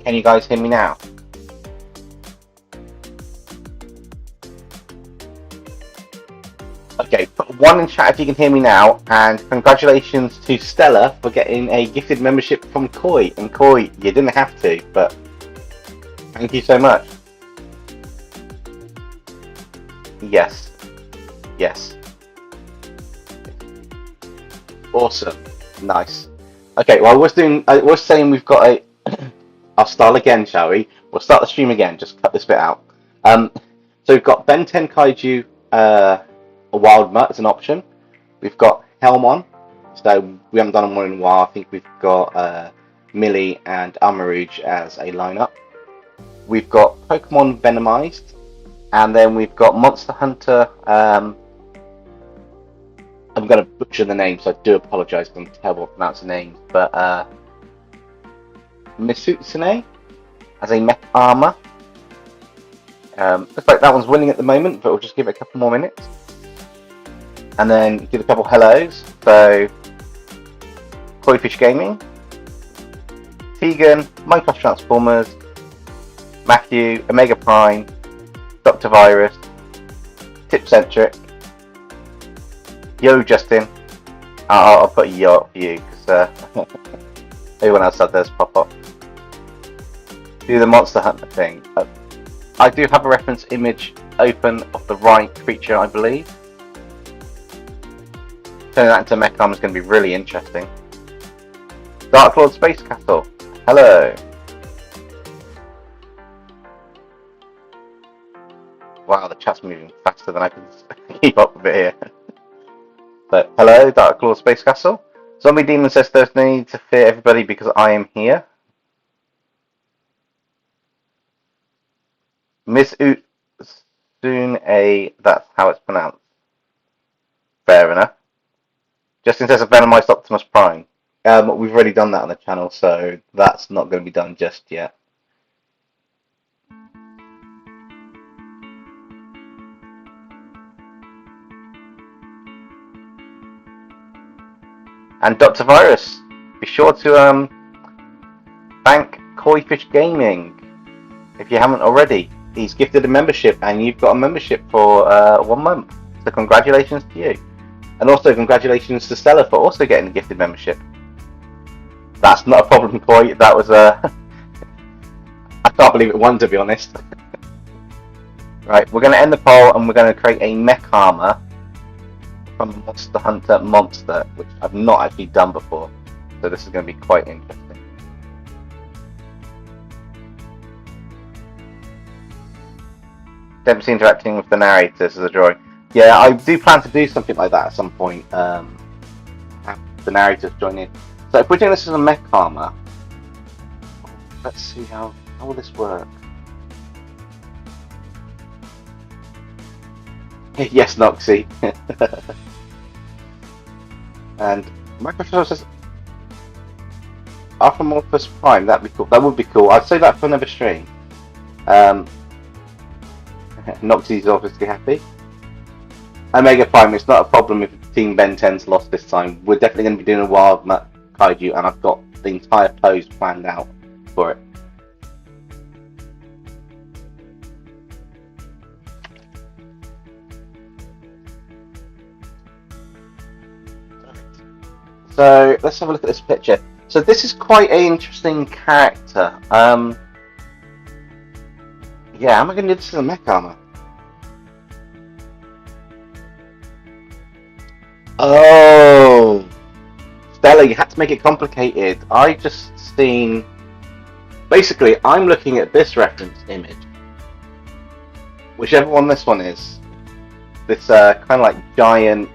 Can you guys hear me now? Okay, put 1 in chat if you can hear me now, and congratulations to Stella for getting a gifted membership from Koi. And Koi, you didn't have to, but thank you so much. Yes. Yes. Awesome. Nice. Okay, well I was saying we've got a I'll start again, shall we? We'll start the stream again, just cut this bit out. So we've got Ben 10 Kaiju, a Wild Mutt as an option. We've got Helmon, so we haven't done one in a while. I think we've got Millie and Amarouge as a lineup. We've got Pokemon Venomized, and then we've got Monster Hunter. I'm going to butcher the name, so I do apologise if I'm terrible at pronouncing names, but Mizutsune as a mech armor. Looks like that one's winning at the moment, but we'll just give it a couple more minutes. And then give a couple hellos. So, Koi Fish Gaming, Tegan, Minecraft Transformers, Matthew, Omega Prime, Dr. Virus, Tipcentric, Yo Justin. I'll put Yo up for you because everyone else had theirs pop up. Do the Monster Hunter thing. I do have a reference image open of the right creature, I believe. Turning that into Mech Armor is going to be really interesting. Dark Lord Space Castle. Hello. Wow, the chat's moving faster than I can keep up with it here. So, hello, Dark Lord Space Castle. Zombie Demon says there's no need to fear everybody because I am here. Mizutsune, that's how it's pronounced. Fair enough. Justin says a Venomized Optimus Prime. We've already done that on the channel, so that's not going to be done just yet. And Dr. Virus, be sure to thank Koi Fish Gaming if you haven't already. He's gifted a membership, and you've got a membership for 1 month. So congratulations to you. And also congratulations to Stella for also getting a gifted membership. That's not a problem, Koi. That was I can't believe it won, to be honest. Right, we're going to end the poll, and we're going to create a mech armor from Monster Hunter Monster, which I've not actually done before. So this is going to be quite interesting. Dempsey interacting with the narrators as a drawing. Yeah, I do plan to do something like that at some point. Have the narrators join in. So if we're doing this as a mech armor, let's see how will this work. Yes, Noxy. And Microsoft says Archimorphous Prime. That'd be cool. That would be cool. I'd say that for another stream. Noxy's obviously happy. Omega Prime, it's not a problem if Team Ben 10's lost this time. We're definitely going to be doing a Wild Mutt Kaiju, and I've got the entire pose planned out for it. So let's have a look at this picture. So this is quite an interesting character. Yeah, am I going to do this as a mech armor? Oh, Stella, you had to make it complicated. I just seen. Basically, I'm looking at this reference image, whichever one this one is. This kind of like giant.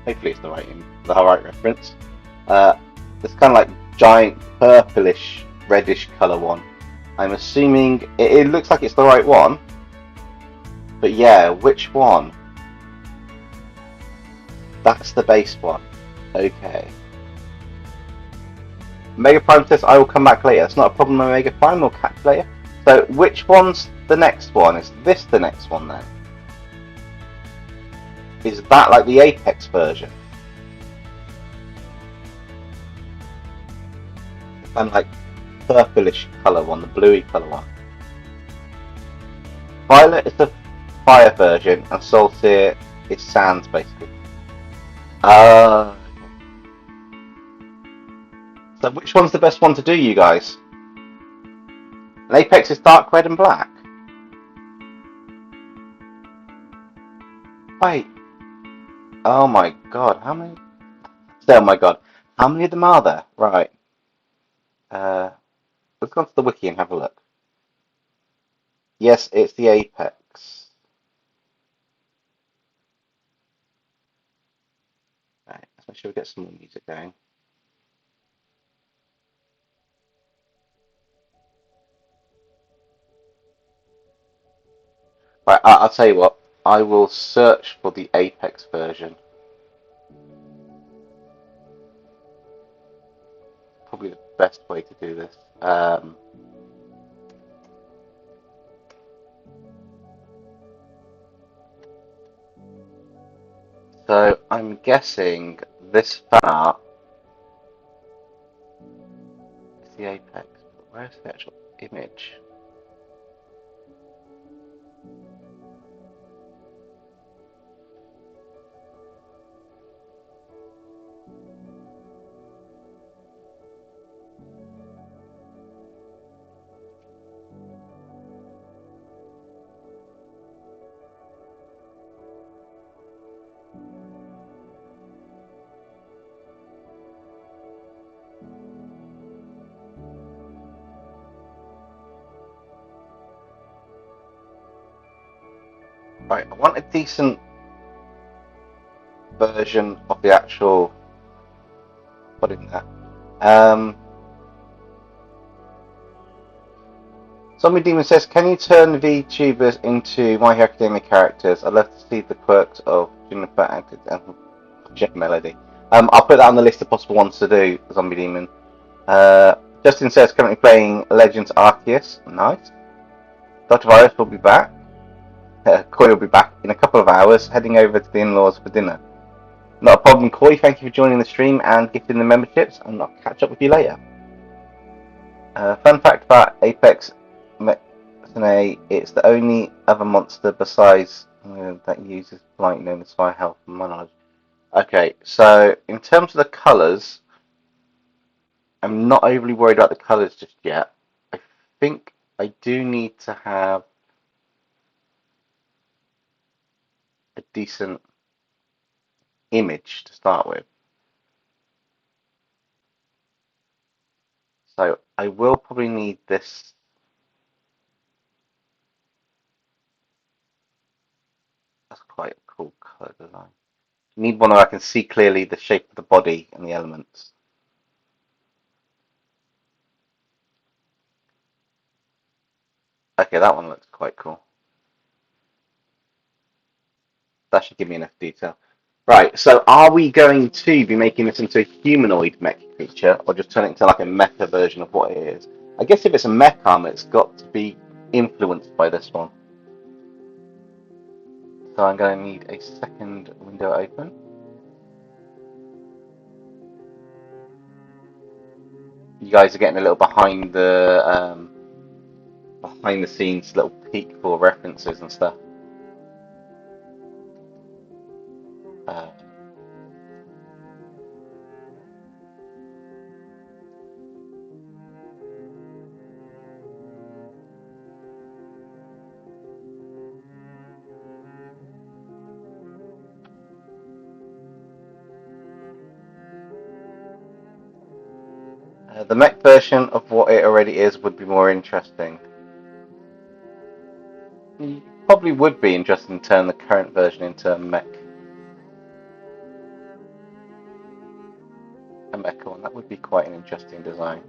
Hopefully, it's the right reference. This kind of like giant purplish, reddish color one. I'm assuming it looks like it's the right one. But yeah, which one? That's the base one. Okay. Omega Prime says I will come back later. It's not a problem, Omega Prime. We'll catch later. So which one's the next one? Is this the next one then? Is that like the Apex version? I'm like purplish colour one, the bluey colour one. Violet is the fire version, and Solstice is sands, basically. So which one's the best one to do, you guys? And Apex is dark red and black. Wait. Oh my god, how many? Oh my god, how many of them are there? Right. Let's go onto the wiki and have a look. Yes, it's the Apex. Right, let's make sure we get some more music going. Right, I'll tell you what. I will search for the Apex version. Probably the best way to do this. So I'm guessing this fan art is the Apex. But where's the actual image? Right, I want a decent version of the actual putting that. Zombie Demon says, can you turn VTubers into My Hero Academia characters? I'd love to see the quirks of Juniper acted and Jet Melody. I'll put that on the list of possible ones to do, Zombie Demon. Justin says, currently playing Legends Arceus. Nice. Dr. Virus will be back. Koi will be back in a couple of hours, heading over to the in-laws for dinner. Not a problem, Koi. Thank you for joining the stream and gifting the memberships, and I'll catch up with you later. Fun fact about Apex Mechanism, it's the only other monster besides that uses light known as fire health from my knowledge. Okay, so in terms of the colours, I'm not overly worried about the colours just yet. I think I do need to have a decent image to start with. So I will probably need this. That's quite a cool colour design. I need one where I can see clearly the shape of the body and the elements. Okay, that one looks quite cool. That should give me enough detail. Right, so are we going to be making this into a humanoid mech creature, or just turn it into like a mecha version of what it is? I guess if it's a mech armor, it's got to be influenced by this one. So I'm going to need a second window open. You guys are getting a little behind the scenes, little peek for references and stuff. The mech version of what it already is would be more interesting. You probably would be interesting to turn the current version into a mecha one. That would be quite an interesting design.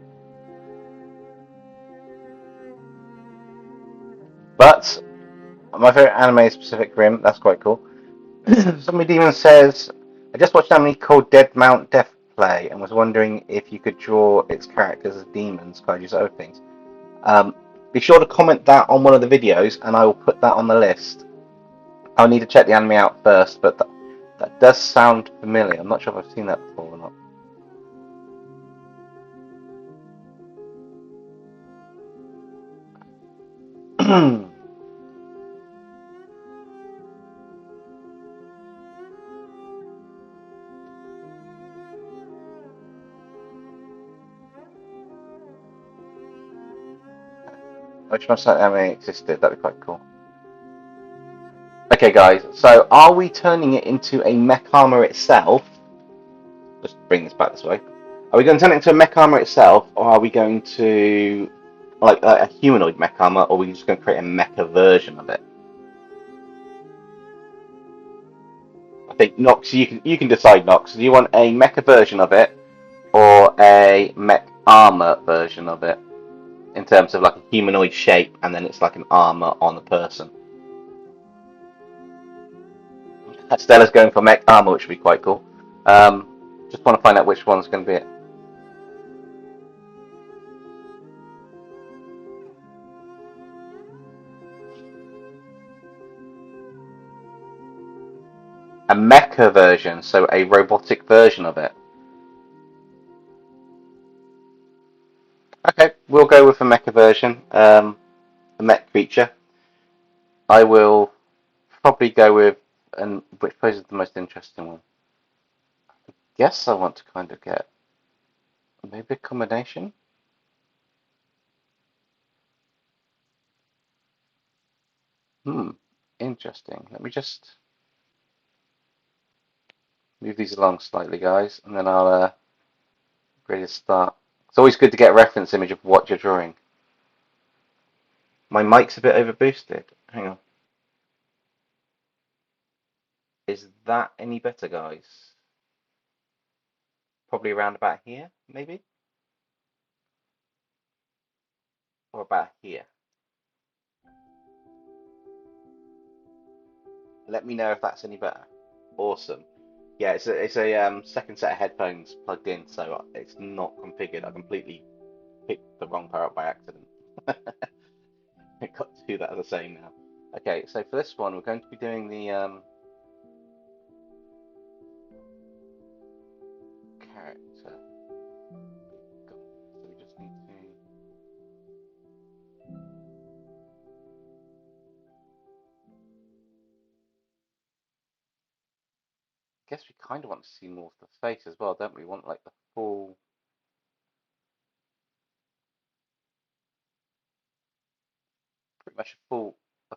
But my favourite anime is Pacific Rim. That's quite cool. Zombie Demon says, I just watched anime called Dead Mount Death Play and was wondering if you could draw its characters as demons, kaijus, other things. Be sure to comment that on one of the videos and I will put that on the list. I'll need to check the anime out first, but that does sound familiar. I'm not sure if I've seen that before or not. Which must have existed, that'd be quite cool. Okay guys, so are we turning it into a mech armor itself? Just bring this back this way. Are we going to turn it into a mech armor itself, or are we going to like a humanoid mech armor, or are we just going to create a mecha version of it? I think Nox, you can decide, Nox. Do you want a mecha version of it, or a mech armor version of it, in terms of like a humanoid shape, and then it's like an armor on the person? Stella's going for mech armor, which would be quite cool. Just want to find out which one's going to be it. A mecha version, so a robotic version of it. Okay, we'll go with a mecha version, a mech creature. I will probably go with, and which poses the most interesting one? I guess I want to kind of get maybe a combination. Interesting. Let me just move these along slightly, guys, and then I'll ready to start. It's always good to get a reference image of what you're drawing. My mic's a bit overboosted. Hang on. Is that any better, guys? Probably around about here, maybe? Or about here? Let me know if that's any better. Awesome. Yeah, it's a second set of headphones plugged in, so it's not configured. I completely picked the wrong pair up by accident. I got to do that at the same now. Okay, so for this one, we're going to be doing the character. So we just need to. I guess we kind of want to see more of the face as well, don't we? We want like the full. Pretty much a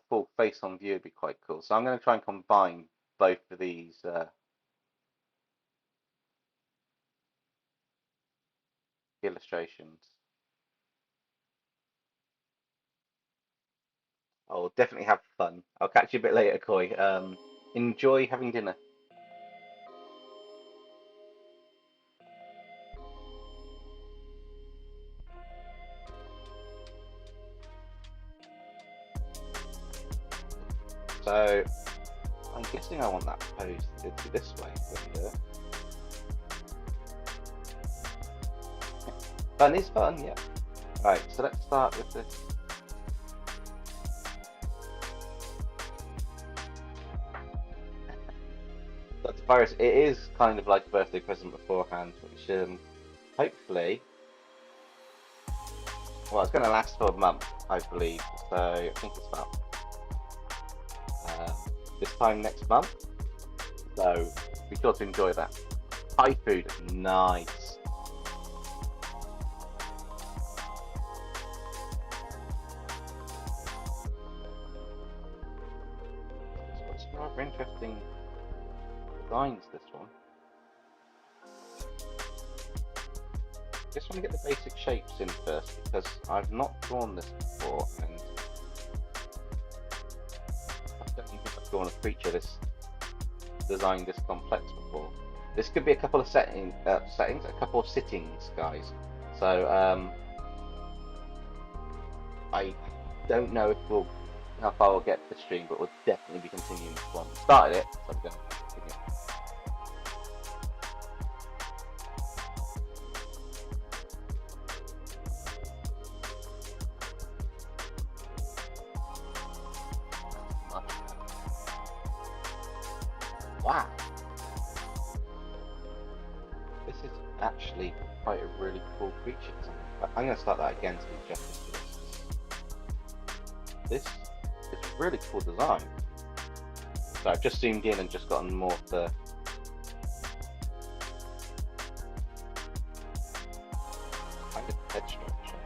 full face on view would be quite cool. So I'm going to try and combine both of these illustrations. I'll definitely have fun. I'll catch you a bit later, Koi. Enjoy having dinner. So I'm guessing I want that pose to be this way. Fun is fun, yeah. Right, so let's start with this. That's virus. It is kind of like a birthday present beforehand, which hopefully, well, it's going to last for a month, I believe. So I think it's about this time next month. So be sure to enjoy that. Thai food, nice. It's got some rather interesting designs, this one. Just want to get the basic shapes in first because I've not drawn this before, and I don't even think I've drawn a creature this designed this complex before. This could be a couple of settings, a couple of sittings, guys. So I don't know if how far we'll get this stream, but we'll definitely be continuing this one. Started it, so I'm going to continue. Wow, this is actually quite a really cool creature. I'm going to start that again to do justice to this. this is a really cool design. So I've just zoomed in and just gotten more of the kind of head structure.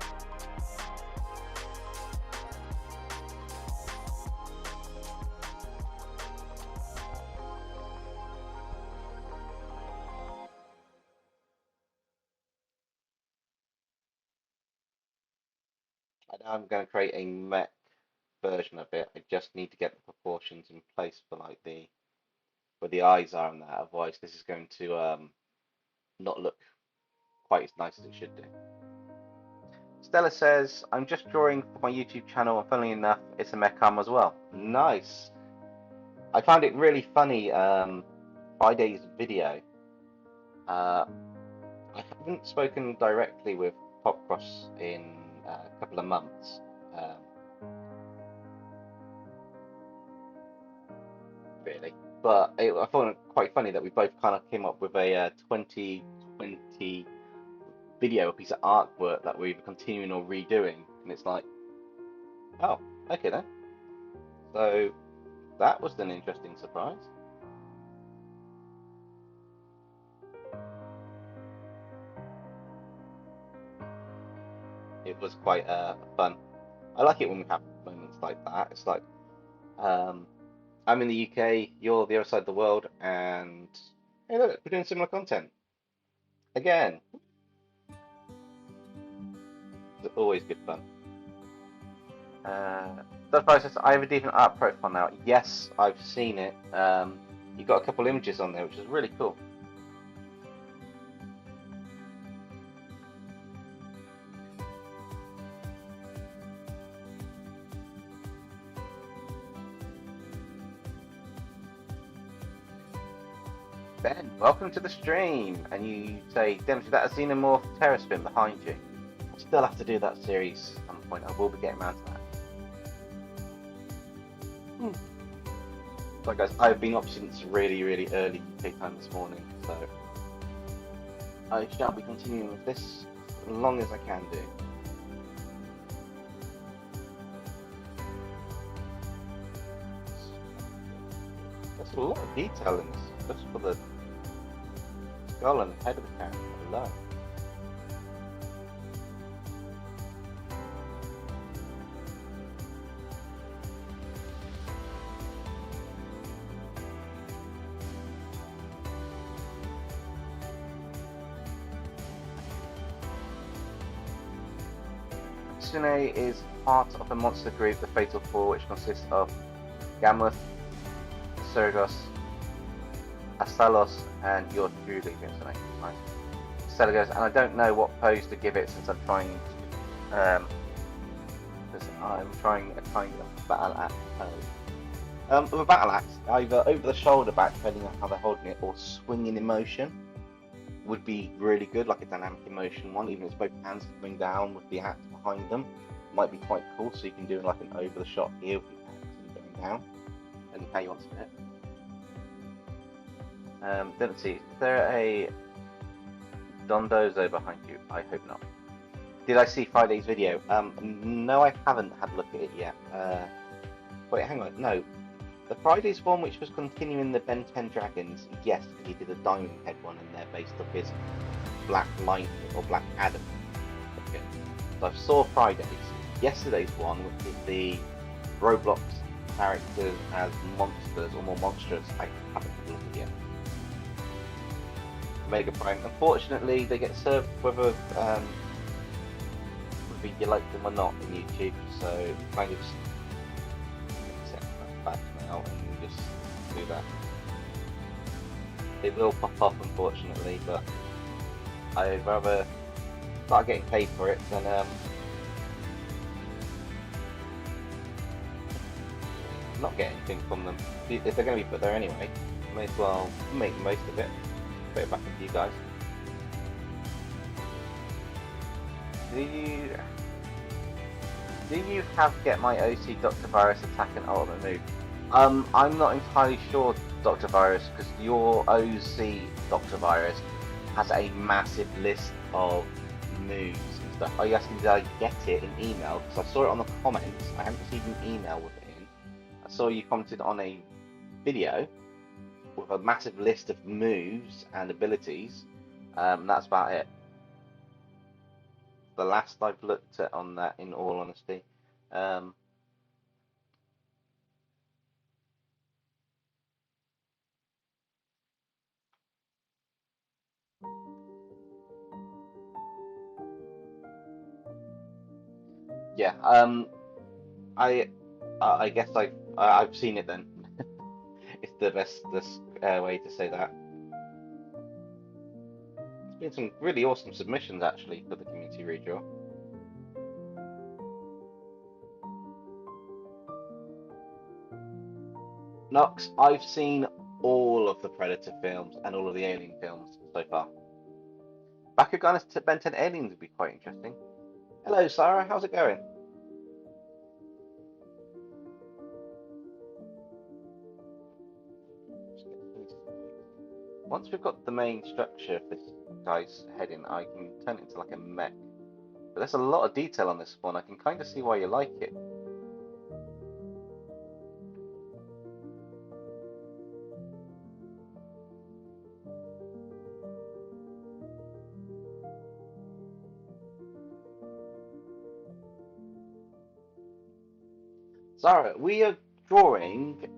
And now I'm going to create a mech version of it. I just need to get the proportions in place for like the where the eyes are and that. Otherwise, this is going to not look quite as nice as it should do. Stella says, I'm just drawing for my YouTube channel, and funnily enough, it's a MECHA as well. Nice. I found it really funny, Friday's video. I haven't spoken directly with Popcross in a couple of months. Really. But I found it quite funny that we both kind of came up with a 2020 video, a piece of artwork that we're either continuing or redoing, and it's like, oh, okay then. So that was an interesting surprise. It was quite fun. I like it when we have moments like that. It's like, I'm in the UK, you're the other side of the world, and hey, look, we're doing similar content again. It's always good fun. That process, I have a different art profile now. Yes, I've seen it. You've got a couple images on there, which is really cool. Ben, welcome to the stream. And you say, Dempsey, that a xenomorph terror spin behind you. I still have to do that series at some point. I will be getting around to that. So guys, I've been up since really early UK time this morning, so I shall be continuing with this as long as I can do. There's a lot of detail in this, just for the skull and head of the character alone. Mizutsune is part of the monster group, the Fatal Four, which consists of Gammuth, Sergos, Astalos, and yours truly. Nice. Selagos, and I don't know what pose to give it since I'm trying. Because I'm trying a kind of battle axe pose. With a battle axe, either over the shoulder back, depending on how they're holding it, or swinging in motion would be really good, like a dynamic emotion one, even if it's both hands coming down with the axe behind them, might be quite cool. So you can do like an over the shot here with the axe going down, and how you want to spin it. Let's see, is there a Dondozo behind you? I hope not. Did I see Friday's video? No, I haven't had a look at it yet. Wait, hang on, no. The Friday's one, which was continuing the Ben 10 Dragons, yes, because he did a Diamond Head one, and they're based off his Black Lightning or Black Adam. Okay. So I saw Friday's. Yesterday's one, which is the Roblox characters as monsters or more monstrous, I haven't had a look at yet. Mega Prime. Unfortunately, they get served whether you like them or not in YouTube, so kind of just accept that fact now and just do that. They will pop up, unfortunately, but I'd rather start getting paid for it than not get anything from them. If they're going to be put there anyway, may as well make the most of it. Put it back into you guys. Do you have Get My OC Dr. Virus attack and ultimate move? I'm not entirely sure, Dr. Virus, because your OC Dr. Virus has a massive list of moves and stuff. Are you asking did I get it in email? Because I saw it on the comments. I haven't received an email with it in. I saw you commented on a video with a massive list of moves and abilities. That's about it. The last I've looked at on that, in all honesty. Yeah. I guess I've seen it then. It's the best way to say that. There's been some really awesome submissions actually for the community redraw. Nox, I've seen all of the Predator films and all of the Alien films so far. Bakugan's Ben 10 Aliens would be quite interesting. Hello, Sarah. How's it going? Once we've got the main structure of this guy's head in, I can turn it into like a mech. But there's a lot of detail on this one. I can kind of see why you like it. Zara, we are drawing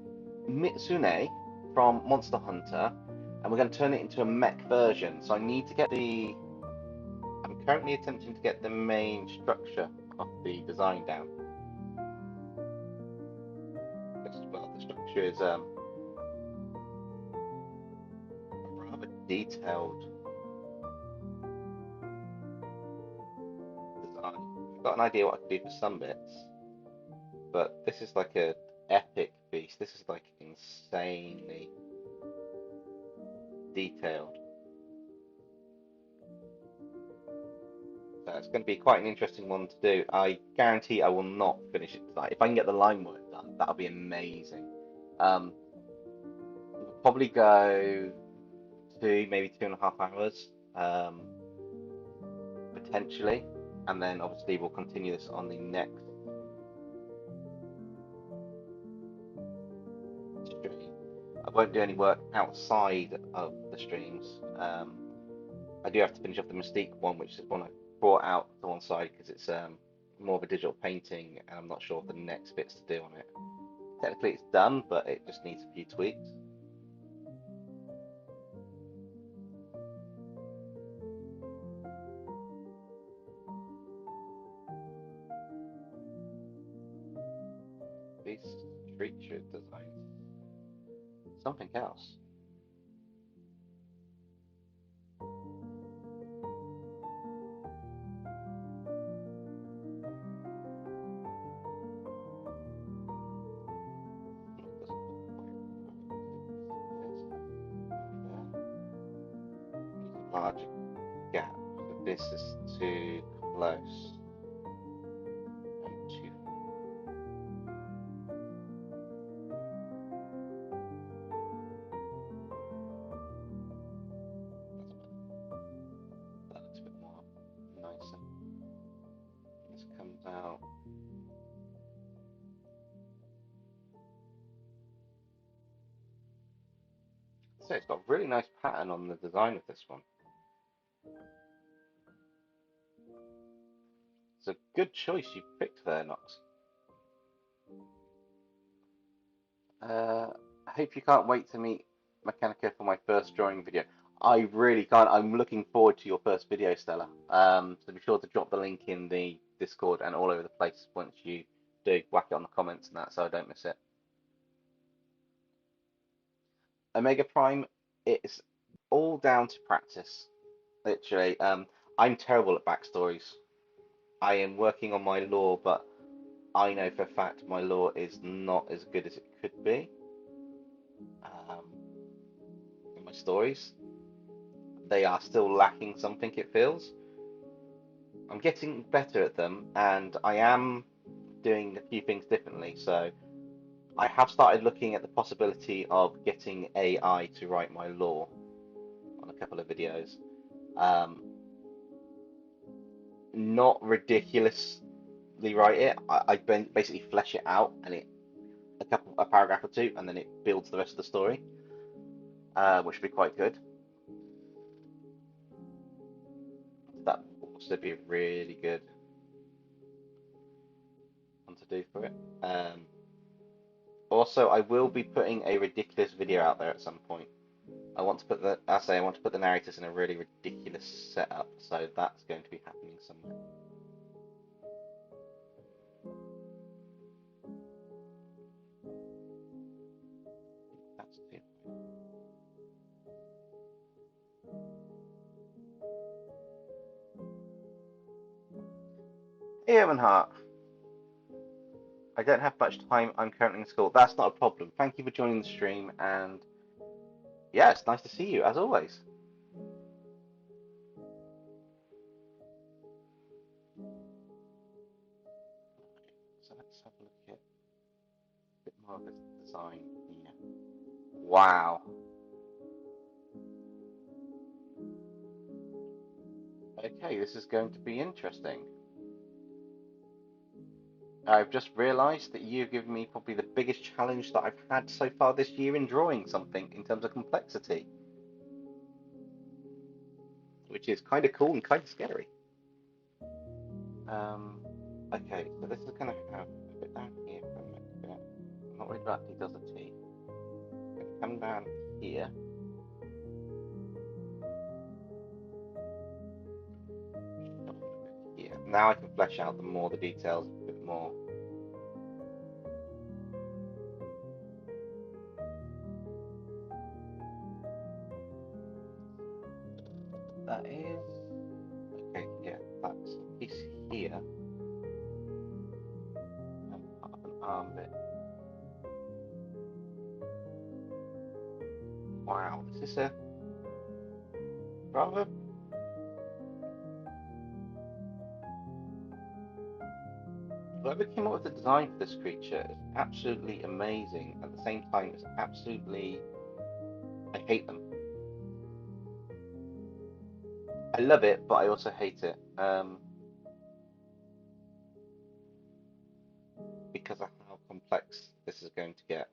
Mizutsune from Monster Hunter, and we're going to turn it into a mech version. So I need to get the... I'm currently attempting to get the main structure of the design down. Well, the structure is a rather detailed design. I've got an idea what I could do for some bits, but this is like a epic beast. This is like insanely detailed. So it's going to be quite an interesting one to do. I guarantee I will not finish it tonight. If I can get the line work done, that'll be amazing. We'll probably go maybe 2.5 hours, potentially, and then obviously we'll continue this on the next stream. I won't do any work outside of the streams. I do have to finish off the Mystique one, which is one I brought out to one side because it's more of a digital painting, and I'm not sure of the next bits to do on it. Technically it's done, but it just needs a few tweaks. These creature designs. Something else. Larger gap. So this is too close. And too. That looks a bit more nicer. This comes out. So it's got a really nice pattern on the design of this one. It's a good choice you picked there, Nox. I hope you can't wait to meet Mechanica for my first drawing video. I really can't. I'm looking forward to your first video, Stella. So be sure to drop the link in the Discord and all over the place once you do. Whack it on the comments and that so I don't miss it. Omega Prime, it's all down to practice. Literally, I'm terrible at backstories. I am working on my lore, but I know for a fact my lore is not as good as it could be. In my stories, they are still lacking something, it feels. I'm getting better at them, and I am doing a few things differently. So I have started looking at the possibility of getting AI to write my lore on a couple of videos. not ridiculously write it. I basically flesh it out, and a paragraph or two, and then it builds the rest of the story, which would be quite good. That would also be a really good one to do for it. Also, I will be putting a ridiculous video out there at some point. I want to put the narrators in a really ridiculous setup, so that's going to be happening somewhere. That's too. Hey, Evanhart. I don't have much time. I'm currently in school. That's not a problem. Thank you for joining the stream, and yeah, it's nice to see you as always. So let's have a look at a bit more of this design here. Wow. Okay, this is going to be interesting. I've just realised that you've given me probably the biggest challenge that I've had so far this year in drawing something in terms of complexity, which is kind of cool and kind of scary. Okay, so this is going to have a bit down here for a minute. I'm not worried about details of T. I'm going to come down here. Here. Now I can flesh out the details a bit more. That is okay. Yeah, that's a piece here. And part of an arm bit. Wow, this is a rather whoever came up with the design for this creature is absolutely amazing. At the same time, it's absolutely I hate them. I love it, but I also hate it. Because of how complex this is going to get.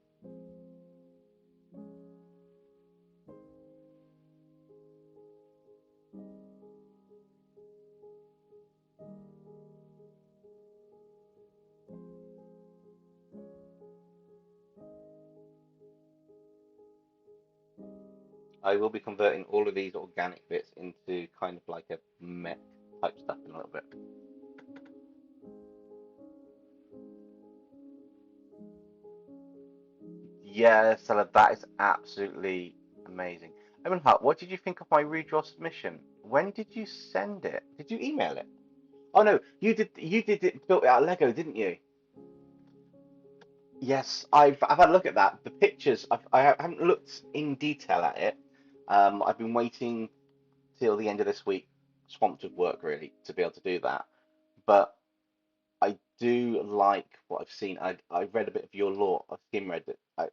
I will be converting all of these organic bits into kind of like a mech type stuff in a little bit. Yeah, Stella, that is absolutely amazing. Evanhart, what did you think of my redraw submission? When did you send it? Did you email it? Oh no, you did it, built it out of Lego, didn't you? Yes, I've had a look at that. The pictures, I haven't looked in detail at it. I've been waiting till the end of this week, swamped with work really, to be able to do that. But I do like what I've seen. I read a bit of your lore. I skim read it. I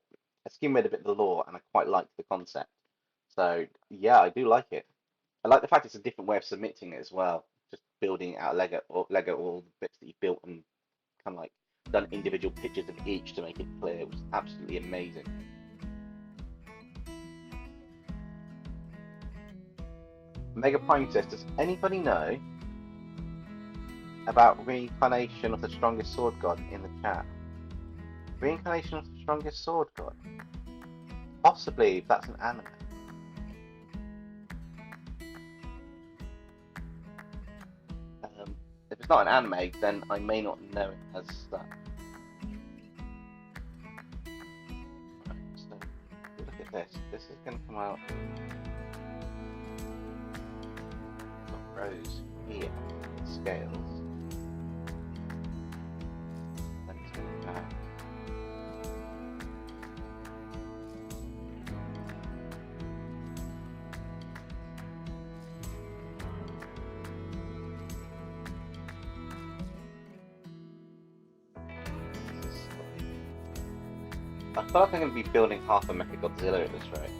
skim read a bit of the lore, and I quite liked the concept. So yeah, I do like it. I like the fact it's a different way of submitting it as well. Just building it out of Lego all the bits that you built and kind of like done individual pictures of each to make it clear. It was absolutely amazing. Mega Prime says, does anybody know about reincarnation of the strongest sword god in the chat? Reincarnation of the strongest sword god? Possibly, if that's an anime. If it's not an anime, then I may not know it as that. Right, so look at this. This is going to come out. Got rows here, scales. Then it's going to come out. I feel like I'm going to be building half a Mecha Godzilla at this rate.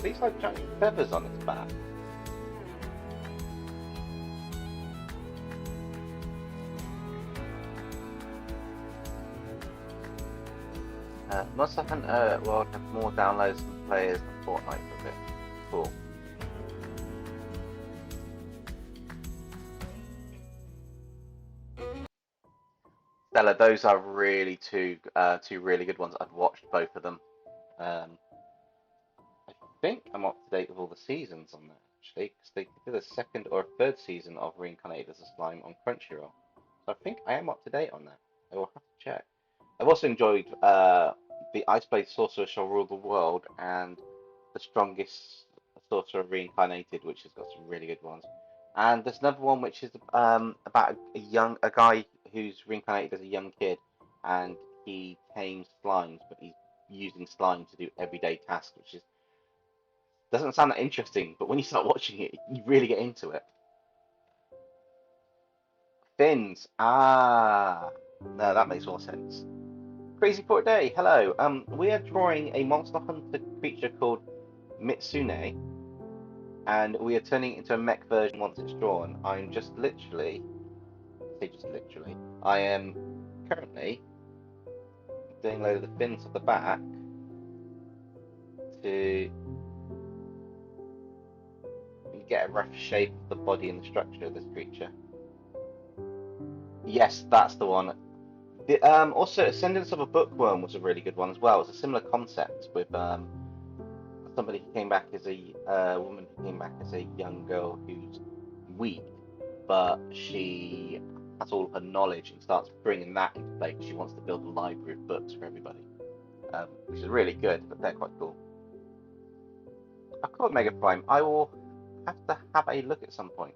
these like giant feathers on its back. Monster Hunter World have more downloads and players than Fortnite for it. Cool. Stella, those are really two really good ones. I've watched both of them. I think I'm up to date with all the seasons on that actually, because they did a second or a third season of Reincarnated as a Slime on Crunchyroll. So I think I am up to date on that. I will have to check. I've also enjoyed the Ice Blade Sorcerer Shall Rule the World and the Strongest Sorcerer Reincarnated, which has got some really good ones. And there's another one which is about a guy who's reincarnated as a young kid, and he tames slimes, but he's using slime to do everyday tasks, which is doesn't sound that interesting, but when you start watching it, you really get into it. Fins. Ah, no, that makes more sense. Crazy for a day. Hello. We are drawing a Monster Hunter creature called Mizutsune, and we are turning it into a mech version once it's drawn. I'm just literally, I am currently doing a load of the fins at the back to get a rough shape of the body and the structure of this creature. Yes, that's the one. Also, Ascendance of a Bookworm was a really good one as well. It's a similar concept with somebody who came back as a woman who came back as a young girl who's weak, but she has all of her knowledge and starts bringing that into play because she wants to build a library of books for everybody, which is really good, but they're quite cool. I've called Mega Prime. I will have to have a look at some point.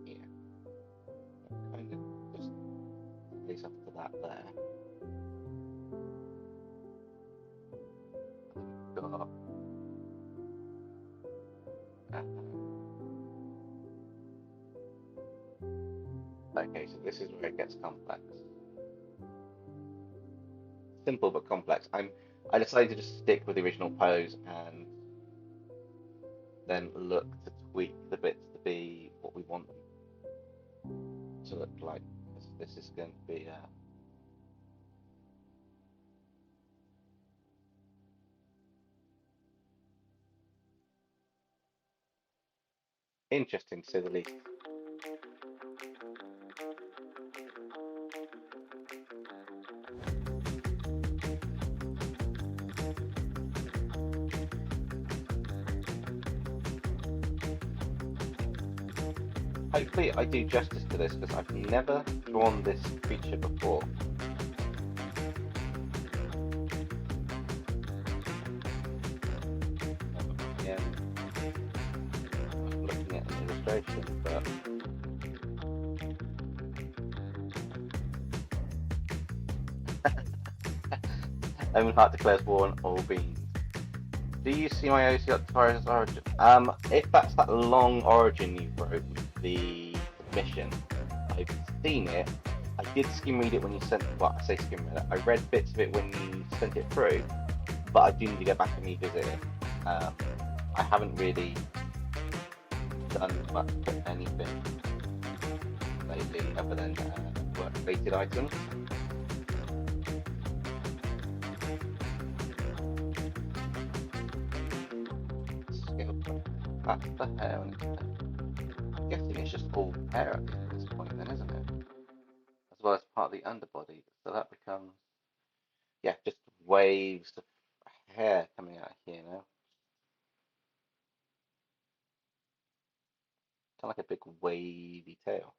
Yeah, kind of just leads up to that there. Got okay, so this is where it gets complex. Simple but complex. I decided to just stick with the original pose and then look to tweak the bits to be what we want them to look like. This is going to be interesting to say the least. Hopefully I do justice to this because I've never drawn this creature before. Yeah, I'm looking at an illustration, but Omen Heart declares war on all beings. Do you see my OCR origin? If that's that long origin you wrote with the submission, I've seen it. I did skim read it when you sent. Well, I say skim read it. I read bits of it when you sent it through, but I do need to go back and revisit it. I haven't really done much of anything lately other than work-related items. That's the hair on its head. I'm guessing it's just all hair at this point then, isn't it? As well as part of the underbody. So that becomes, yeah, just waves of hair coming out here now. Kind of like a big wavy tail.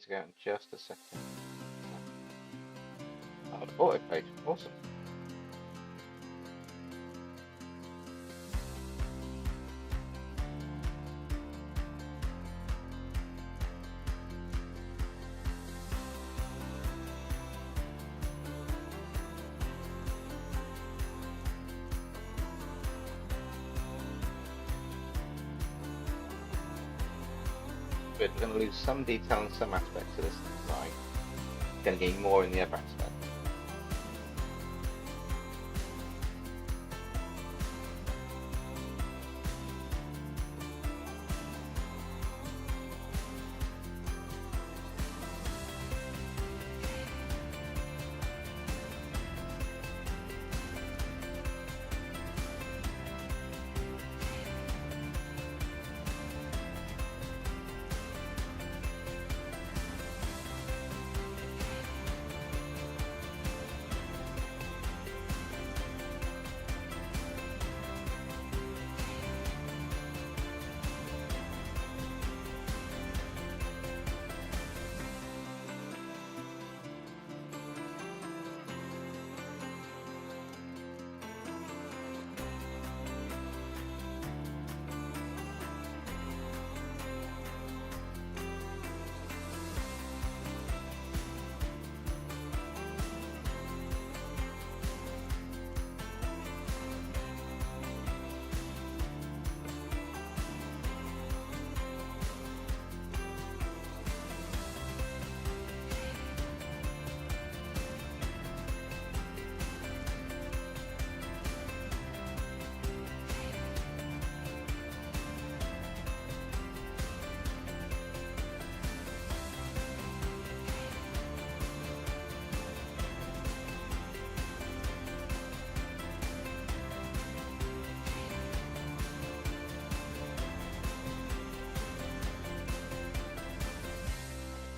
to go in just a second. Oh, the auto page, awesome. Good, we're going to lose some detail in some aspects of this design. Going to gain more in the other aspects.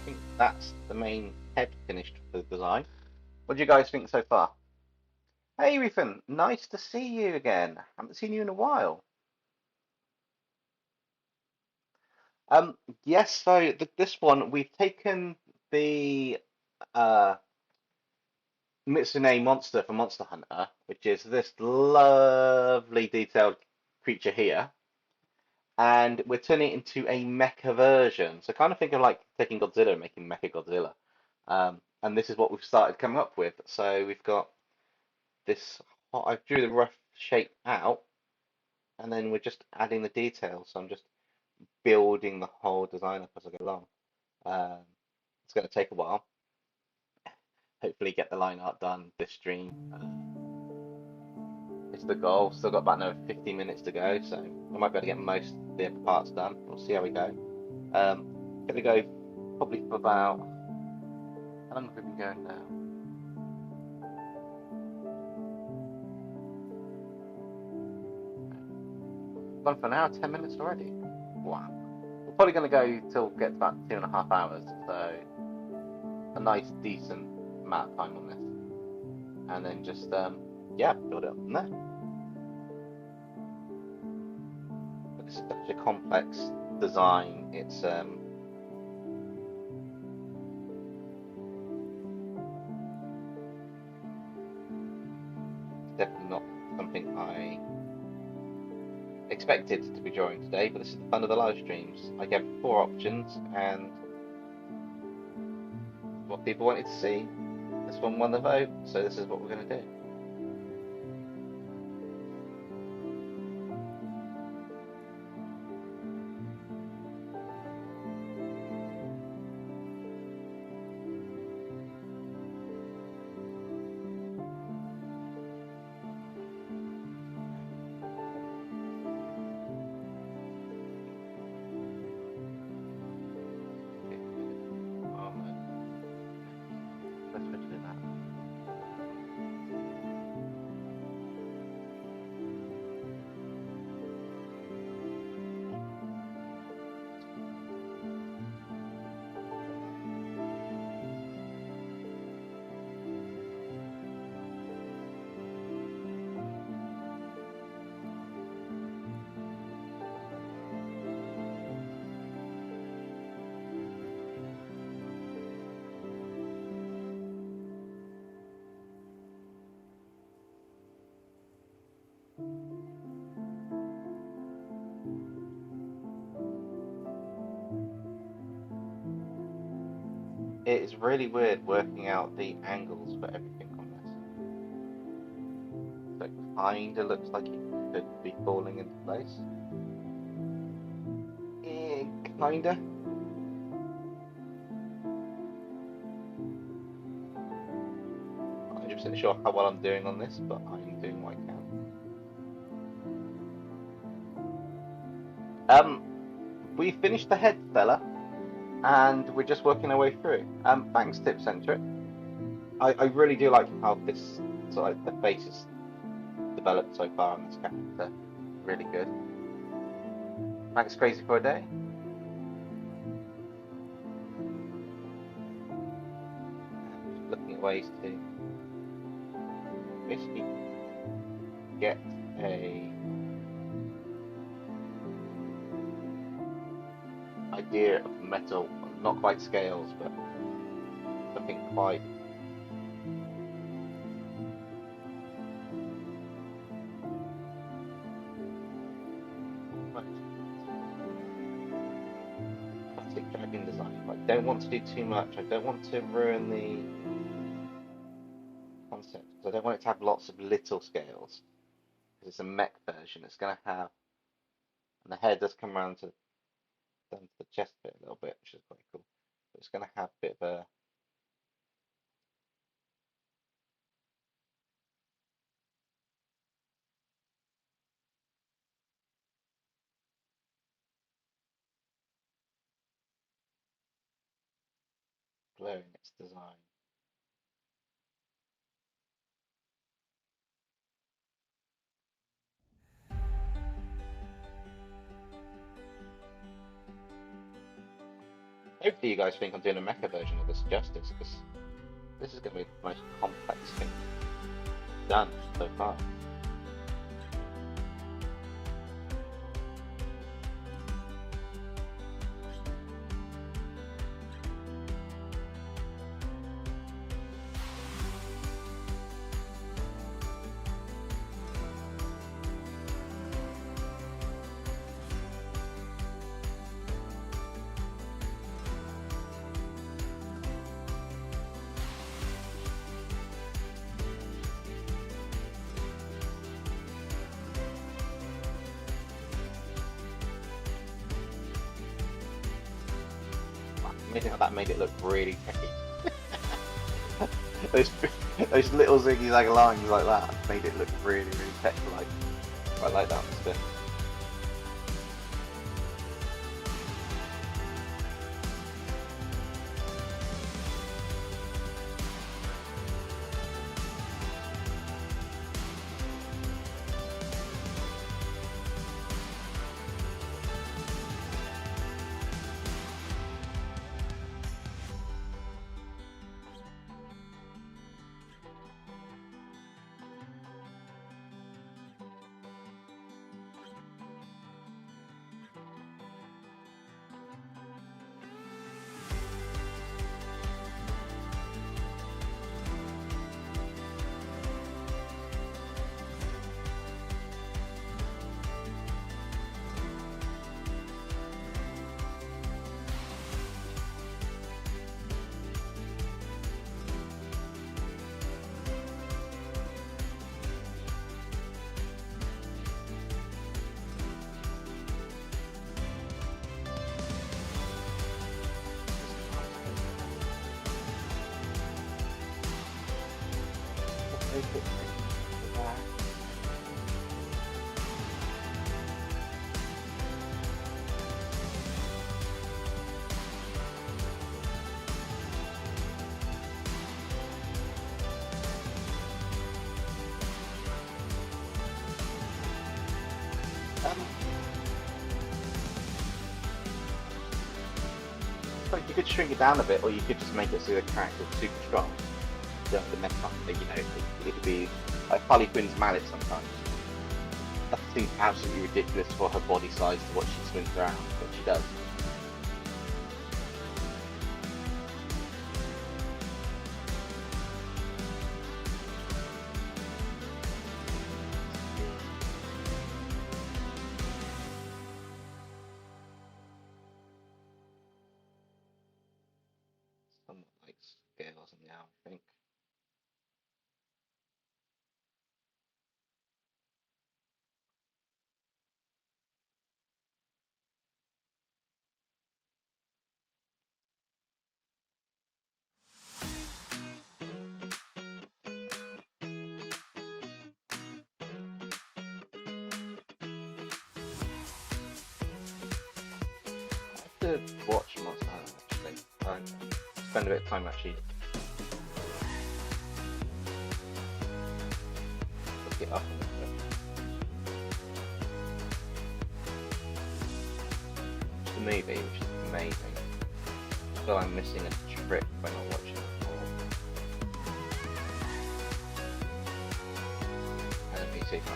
I think that's the main head finished for the design. What do you guys think so far? Hey Ethan, nice to see you again. Haven't seen you in a while. Yes, so this one we've taken the Mizutsune monster from Monster Hunter, which is this lovely detailed creature here, and we're turning it into a mecha version. So kind of think of like taking Godzilla and making Mecha Godzilla. And this is what we've started coming up with. So we've got this, I drew the rough shape out, and then we're just adding the details. So I'm just building the whole design up as I go along. It's going to take a while. Hopefully get the line art done this stream. It's the goal. Still got about another 15 minutes to go, so I might be able to get most of the upper parts done. We'll see how we go. Gonna go probably for about, how long have we been going now? Gone for an hour, 10 minutes already. Wow. We're probably gonna go till get about 2.5 hours, so a nice decent amount of time on this, and then just yeah, build it up from there. It's such a complex design. It's definitely not something I expected to be drawing today, but this is the fun of the live streams. I gave 4 options, and what people wanted to see. This one won the vote, so this is what we're going to do. Let's do that. It is really weird working out the angles for everything on this. So it kinda looks like it could be falling into place. Kinda. I'm not 100% sure how well I'm doing on this, but I'm doing what I can. We finished the head fella, and we're just working our way through. Thanks, Tipcentric. I really do like how this sort of the face is developed so far in this character. Really good. Thanks, Crazy for a Day. Just looking at ways to basically get a idea of metal, not quite scales, but something quite classic dragon design. But I don't want to do too much. I don't want to ruin the concept because I don't want it to have lots of little scales. Because it's a mech version, it's going to have, and the head does come around to down to the chest bit a little bit, which is quite cool. But it's going to have a bit of a glow in its design. Hopefully you guys think I'm doing a mecha version of this justice, because this is going to be the most complex thing done so far. Amazing how that made it look really techy. those little ziggy-zag lines like that made it look really, really tech-like. I like that stuff. Like you could shrink it down a bit, or you could just make it so the character's super strong. The mecha, you know, it could be like Harley Quinn's mallet sometimes. That seems absolutely ridiculous for her body size to what she swings around, but she does. somewhat like scales now, I think. I have to watch Monster Hunter actually. I spend a bit of time actually look it up a little bit. It's the movie, which is amazing. I feel I'm missing a trick by not watching it before.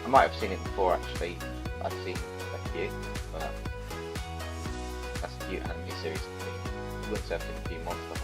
I might have seen it before actually. I've seen a few, but that's a cute anime series to me. I wouldn't say I've seen a few Monster Hunter.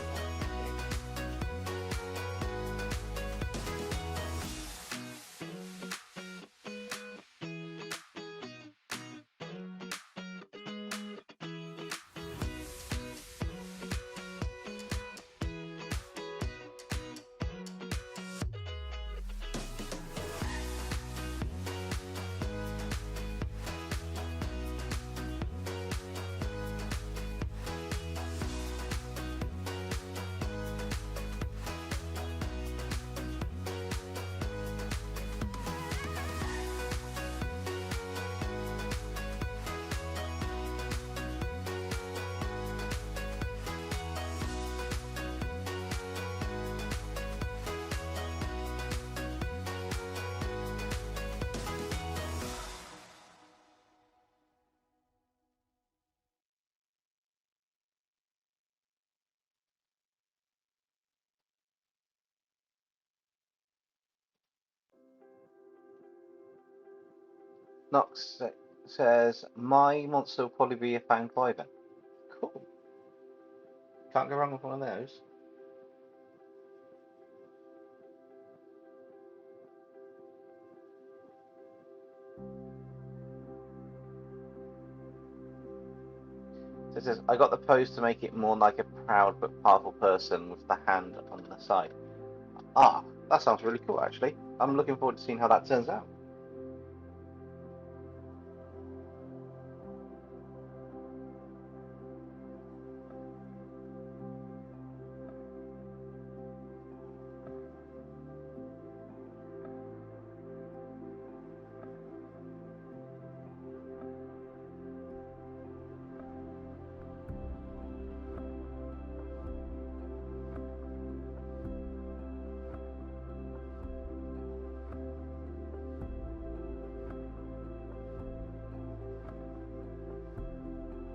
Nox says, my monster will probably be a found wyvern. Cool. Can't go wrong with one of those. So it says, I got the pose to make it more like a proud but powerful person with the hand on the side. Ah, that sounds really cool actually. I'm looking forward to seeing how that turns out.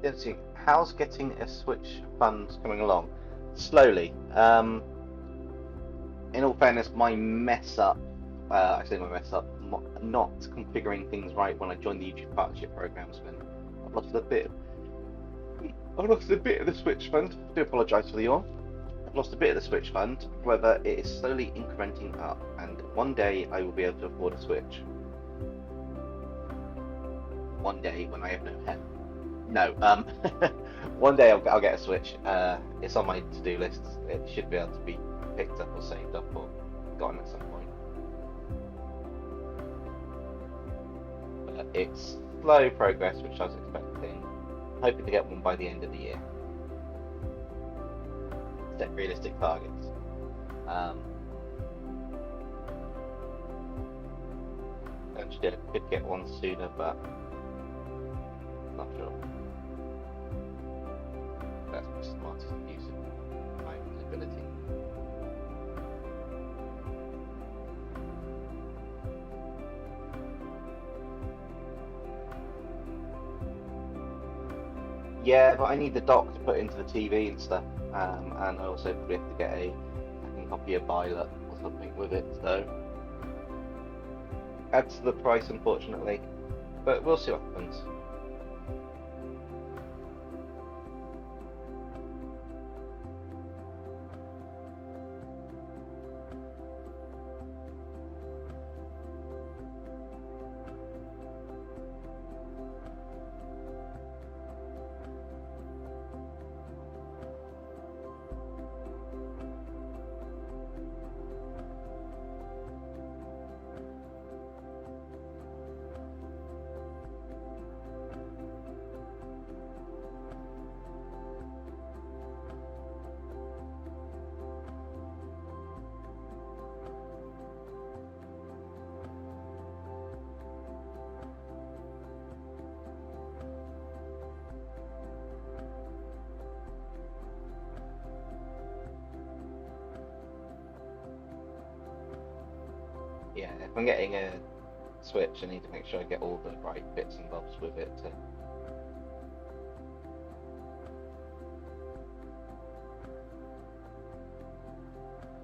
Dempsey, how's getting a Switch fund coming along? Slowly. In all fairness, my mess up, I say my mess up, not configuring things right when I joined the YouTube partnership programs, when I've lost a bit. I've lost a bit of the Switch fund. I do apologise for the yawn. I've lost a bit of the Switch fund. However, it is slowly incrementing up, and one day I will be able to afford a Switch. One day when I have no hair. No, one day I'll get a Switch. It's on my to-do list. It should be able to be picked up or saved up or gotten at some point. But it's slow progress, which I was expecting. Hoping to get one by the end of the year. Set realistic targets. Potentially I could get one sooner, but not sure. That's my smartest use of my ability. Yeah, but I need the dock to put into the TV and stuff, and I also probably have to get a second copy of Violet or something with it, so adds to the price, unfortunately. But we'll see what happens. Yeah, if I'm getting a Switch, I need to make sure I get all the right bits and bobs with it to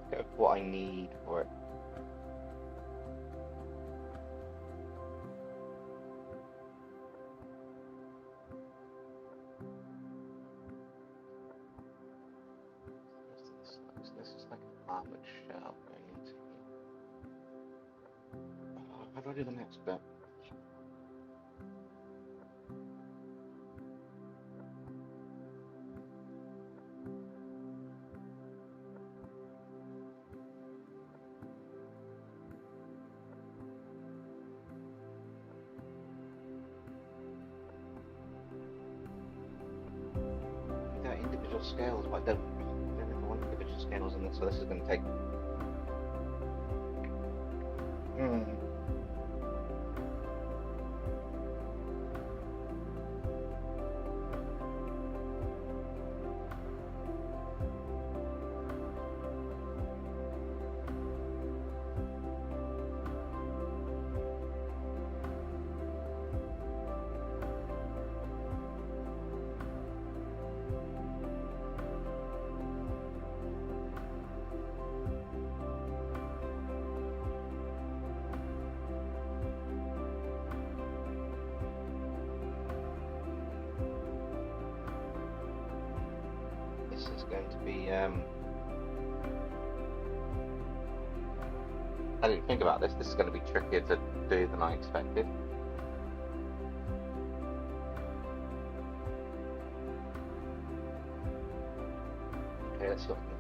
get what I need for it. This is like an armored shell going into here. Oh, how do I do the next bit? There are individual scales, but I don't really want individual scales in this, so this is going to take. This is going to be. I didn't think about this. This is going to be trickier to do than I expected. Okay, let's see what I can do.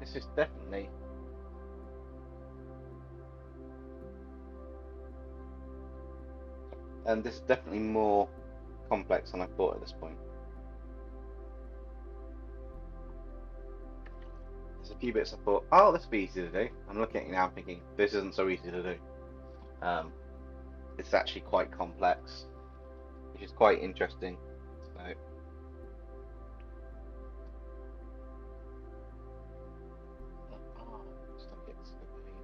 This is definitely. And this is definitely more complex than I thought at this point. There's a few bits I thought, oh, this would be easy to do. I'm looking at it now thinking, this isn't so easy to do. It's actually quite complex, which is quite interesting. So, stuck it over here.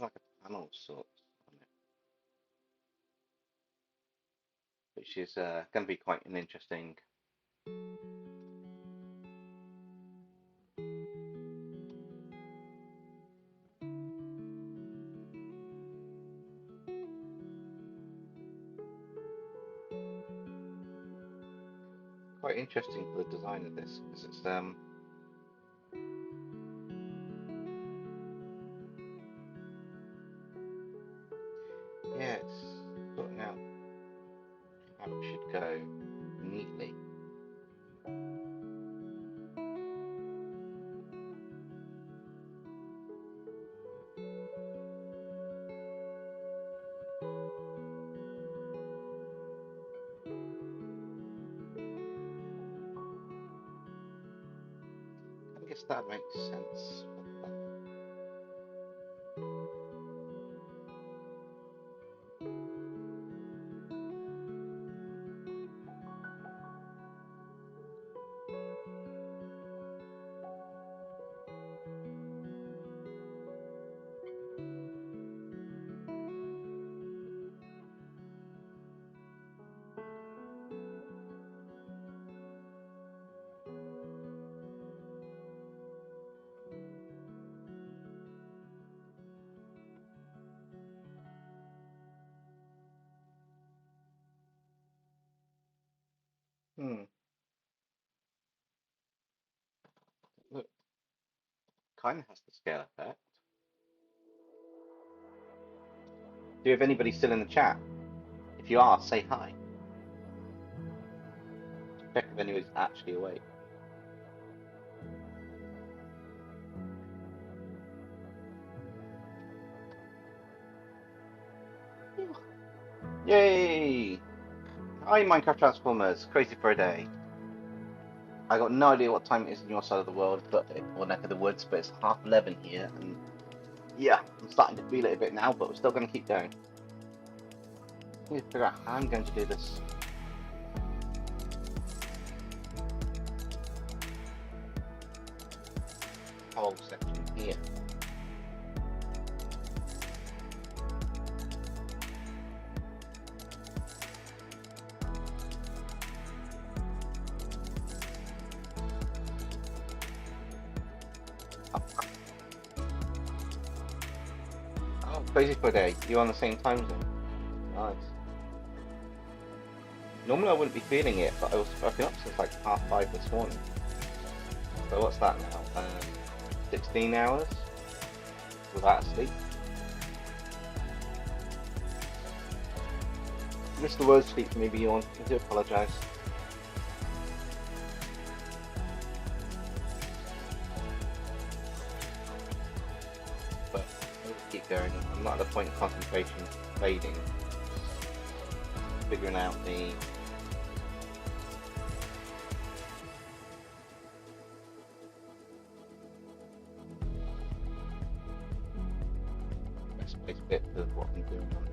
Like a panel of sorts on it, which is going to be quite an interesting. Quite interesting for the design of this because it's yeah, it's sorting out how it should go neatly. guess that makes sense. Look, kind of has the scale effect. Do you have anybody still in the chat? If you are, say hi. Check if anybody's actually awake. Yay! Hi, Minecraft Transformers. Crazy for a day. I got no idea what time it is in your side of the world, or neck of the woods, but it's 11:30 here, and yeah, I'm starting to feel it a bit now, but we're still going to keep going. I need to figure out how I'm going to do this. Whole section here. Oh, crazy for a day. You're on the same time zone. Nice. Normally I wouldn't be feeling it, but I've been up since like 5:30 this morning. So what's that now? 16 hours without sleep. Missed the word sleep for me, Bjorn. I do apologise. But I'll just keep going. I'm not at the point of concentration fading. Figuring out the best place bit of what I'm doing on the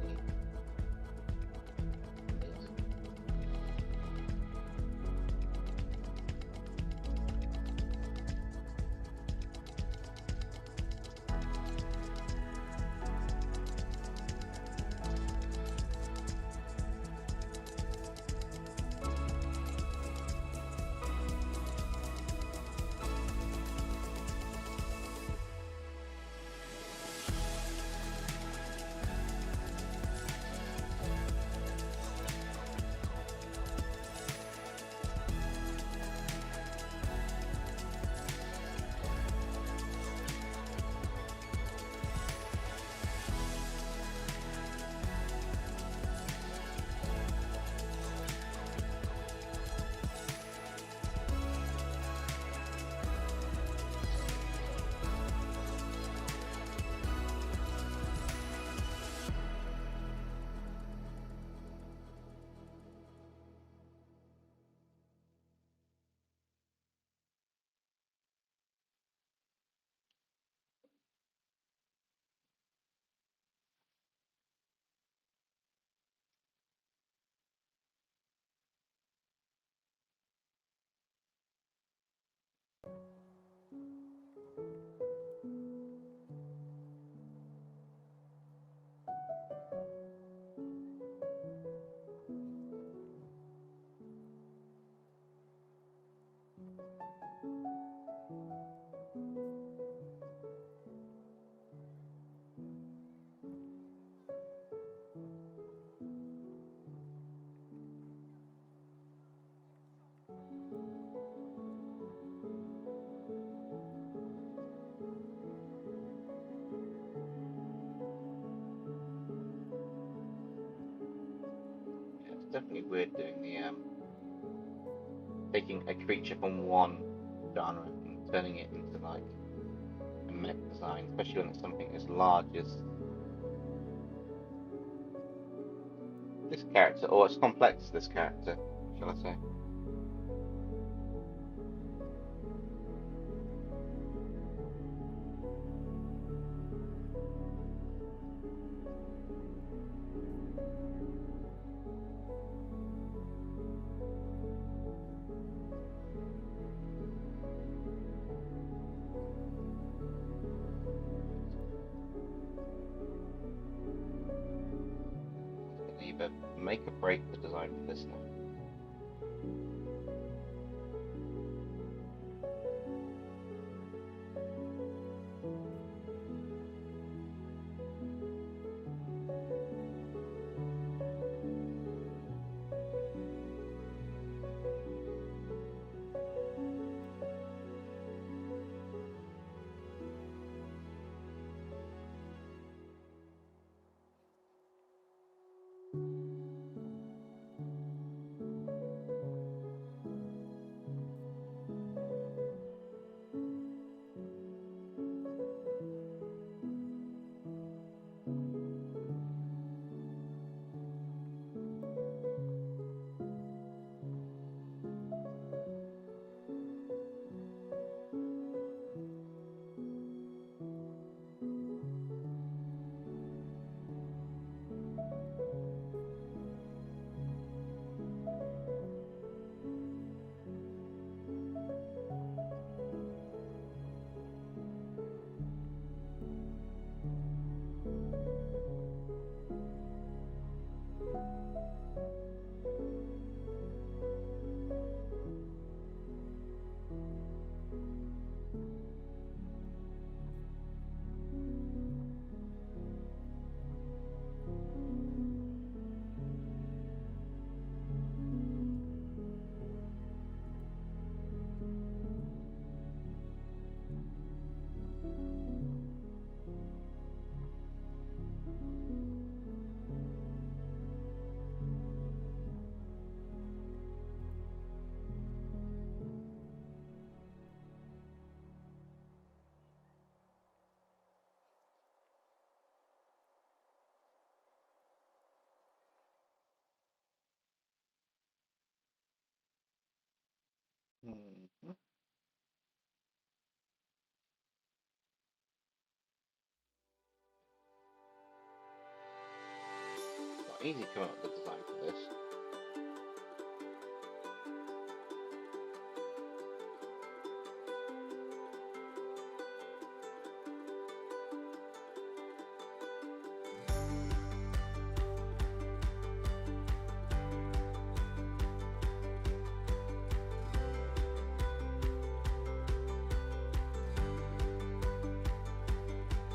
it's definitely weird doing the taking a creature from one genre and turning it into like a mech design, especially when it's something as large as this character, or as complex as this character, shall I say. make or break the design for this now. Mm-hmm. Not easy coming up with the design for this.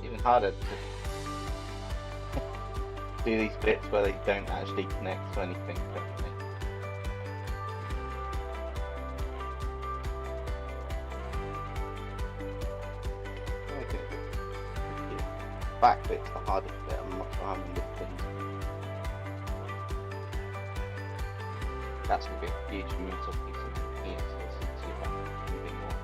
Even harder to do these bits where they don't actually connect to anything properly. Back bit's the hardest bit. I'm not having the things. That's going to be a huge mental piece of here, so let's see if I can do more.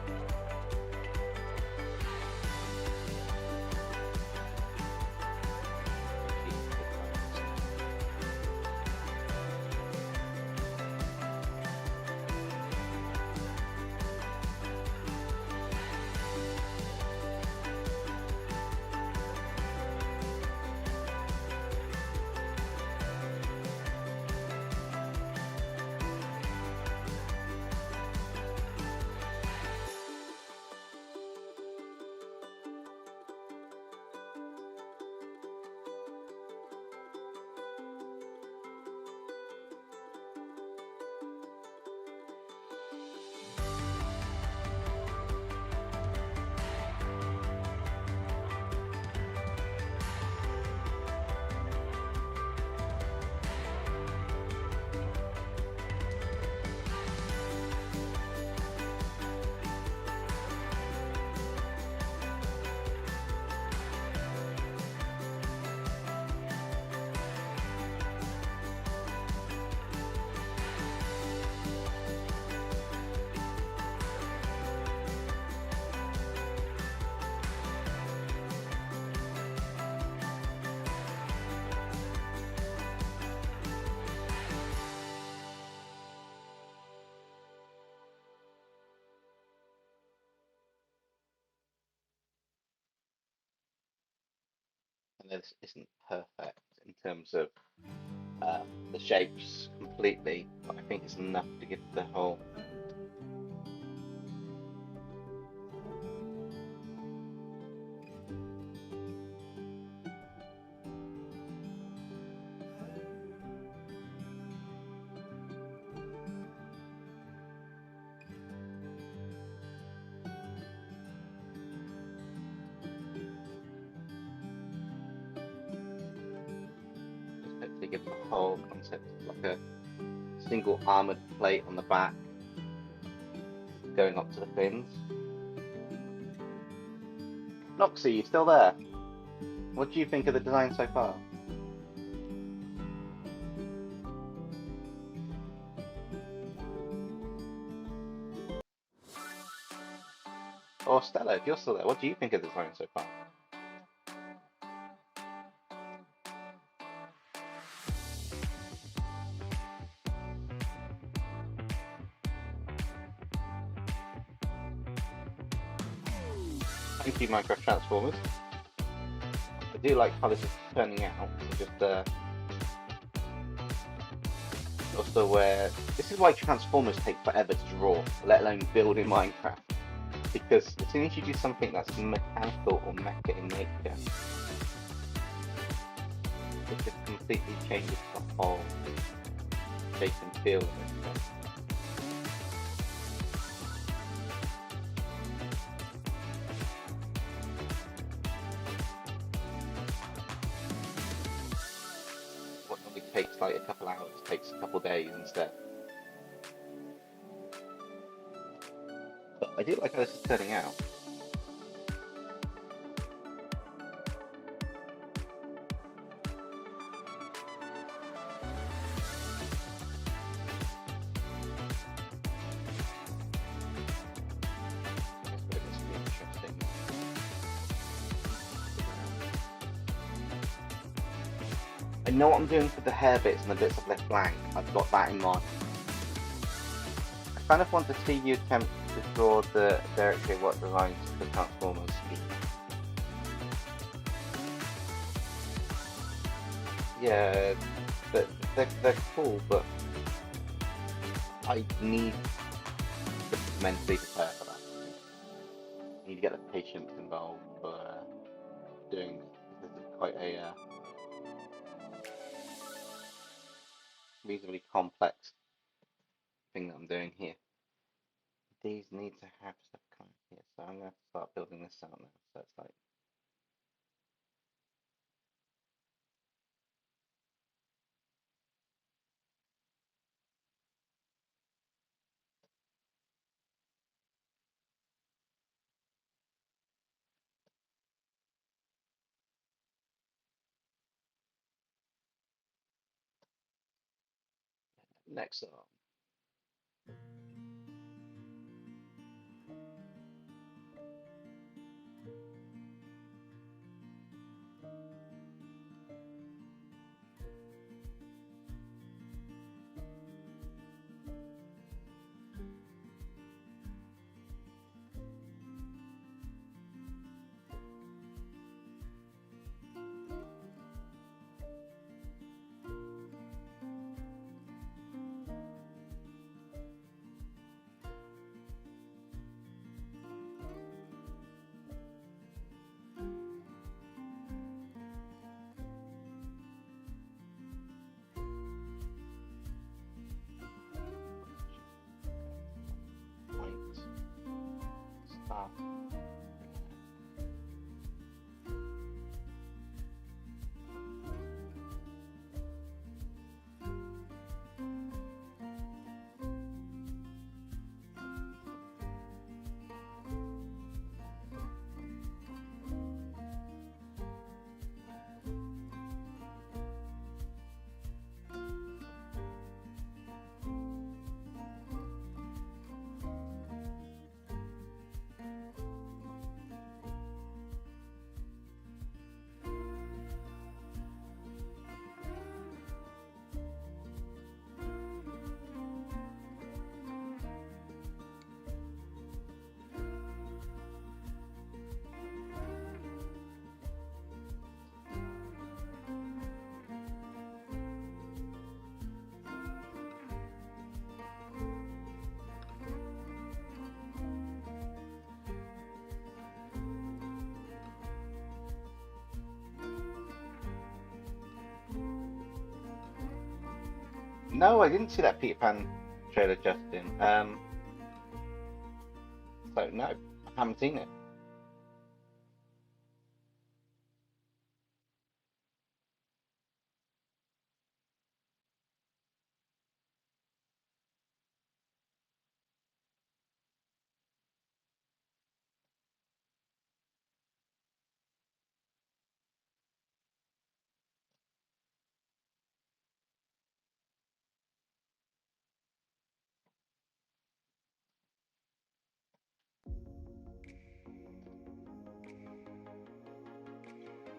And this isn't perfect in terms of the shapes completely, but I think it's enough to give the whole gives the whole concept like a single armoured plate on the back going up to the fins. Noxy, you still there? What do you think of the design so far? Or Stella, if you're still there, what do you think of the design so far? Thank you, Minecraft Transformers. I do like how this is turning out. Just also where this is why Transformers take forever to draw, let alone build in Minecraft. Because as soon as you do something that's mechanical or mecha in nature, it just completely changes the whole shape and feel of it. What normally takes like a couple hours takes a couple days instead. But I do like how this is turning out. I know what I'm doing for the hair bits and the bits I've left blank. I've got that in mind. I kind of want to see you attempt to draw the directly what designs the Transformers. Yeah, they're cool, but I need to mentally prepare for that. I need to get the patience involved for doing this. This is quite a reasonably complex thing that I'm doing here. These need to have stuff coming here, so I'm going to start building this out now. So it's like next up. Start. No, I didn't see that Peter Pan trailer, Justin. So no, I haven't seen it.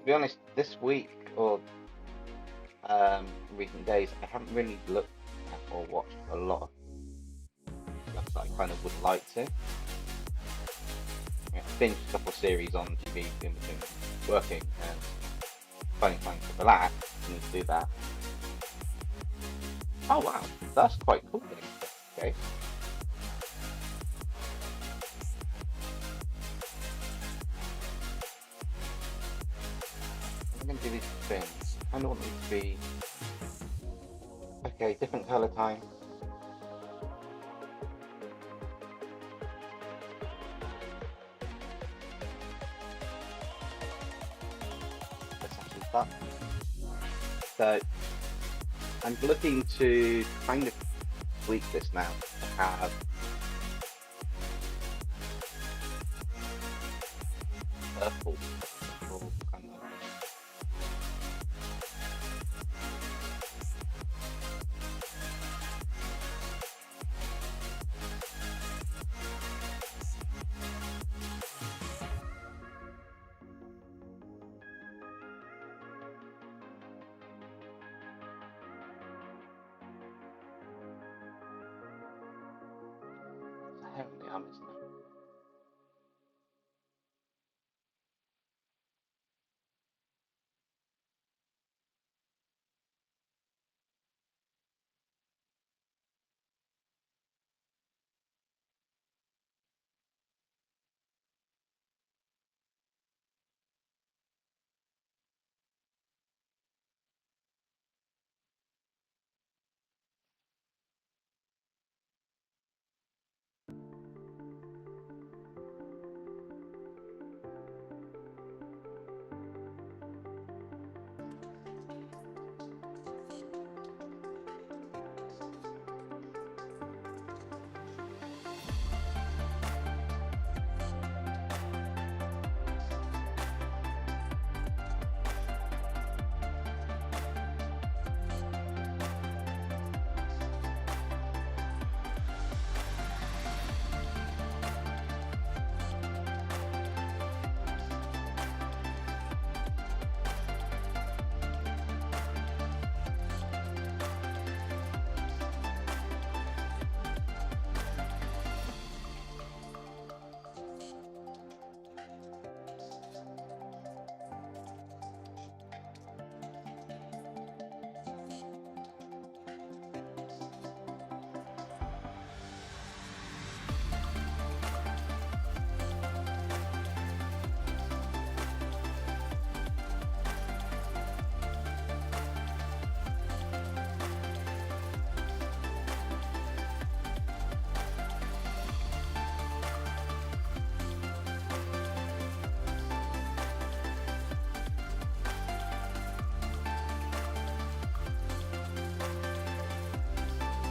To be honest, this week or recent days, I haven't really looked at or watched a lot of stuff that I kind of would like to. I finished a couple of series on TV in between working and finding time to relax. I need to do that. Oh wow, that's quite cool. Okay. I'm going to do these fins. I don't want them to be... Okay, different colour time. Let's actually start. So, I'm looking to kind of tweak this now to have purple kind of. It's a heavenly arm, isn't it?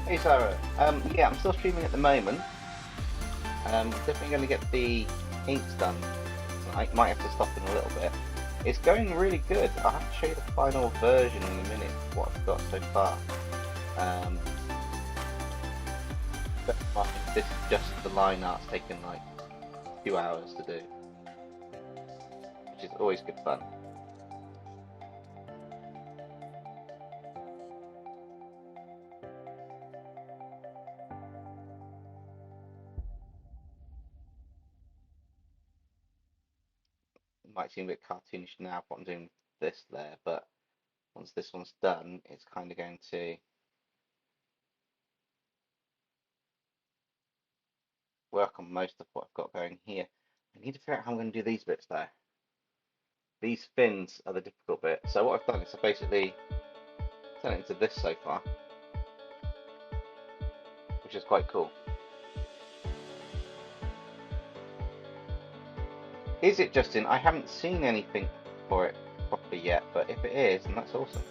Hey Sarah, yeah, I'm still streaming at the moment. Definitely going to get the inks done tonight. Might have to stop in a little bit. It's going really good. I'll have to show you the final version in a minute, what I've got so far. But this is just the line art's taken like a few hours to do, which is always good fun. It might seem a bit cartoonish now what I'm doing with this there, but once this one's done, it's kind of going to work on most of what I've got going here. I need to figure out how I'm going to do these bits though. These fins are the difficult bit. So what I've done is I basically turned it into this so far, which is quite cool. Is it, Justin? I haven't seen anything for it properly yet, but if it is, then that's awesome.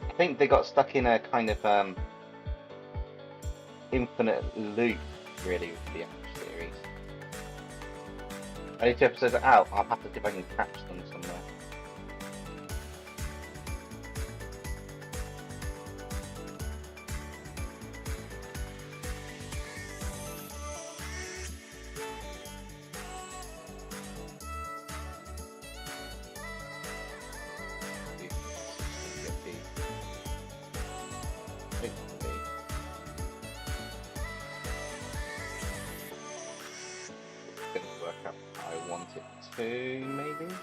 I think they got stuck in a kind of infinite loop, really, with the series. Only 2 episodes are out. I'll have to see if I can catch them somewhere. 2 maybe?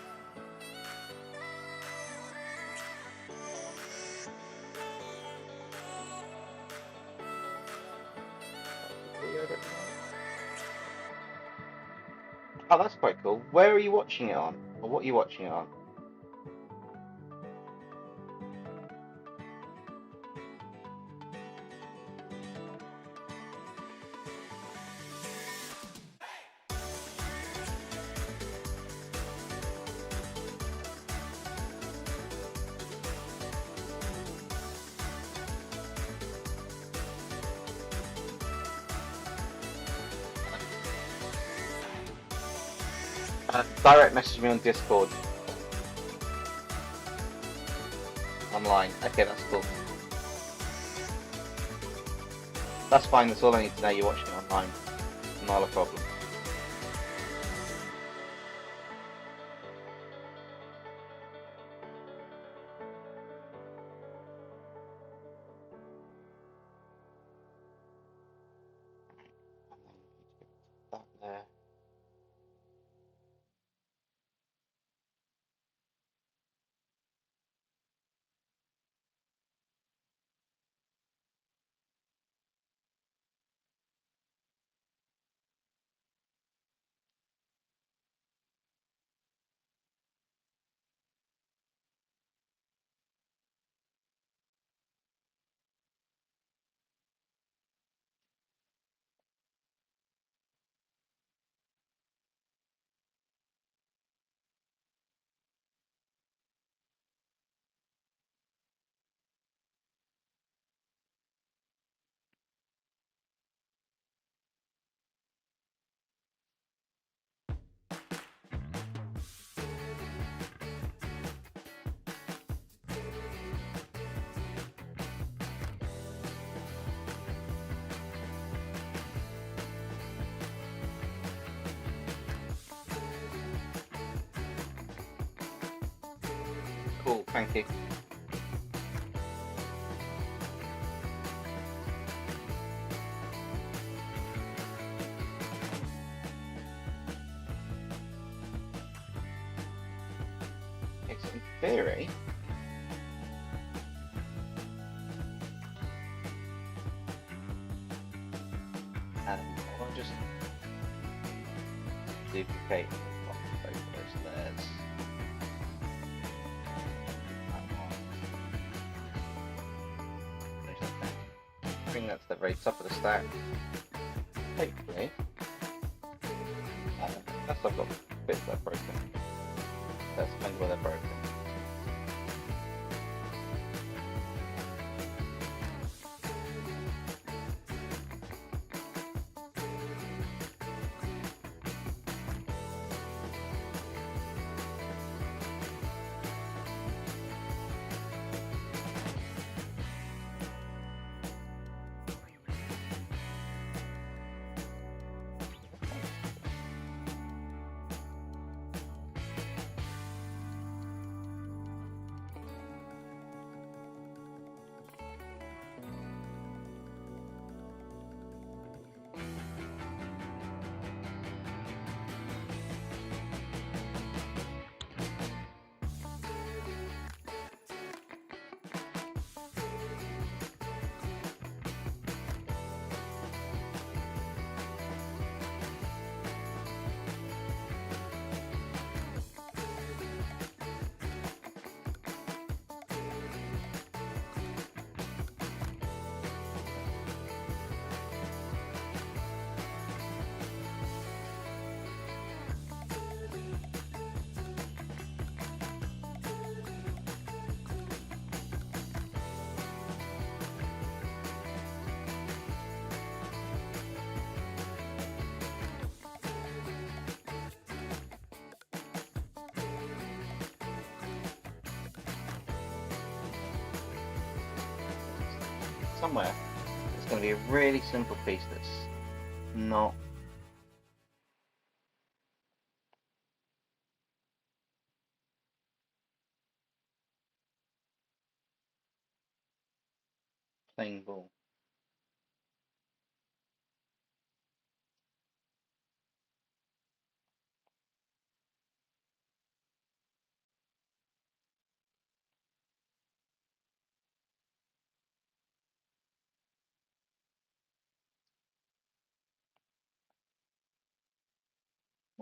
Oh, that's quite cool. Where are you watching it on? Or what are you watching it on? Direct message me on Discord. Online. Okay, that's cool. That's fine, that's all I need to know. You're watching it online. Not a problem. That there. Cool, thank you. It's in theory. I'll just duplicate both those layers. Bring that to the very top of the stack. Hopefully. Unless I've got bits that are broken. That's mainly where they're broken. Somewhere, it's going to be a really simple piece that's not plain ball.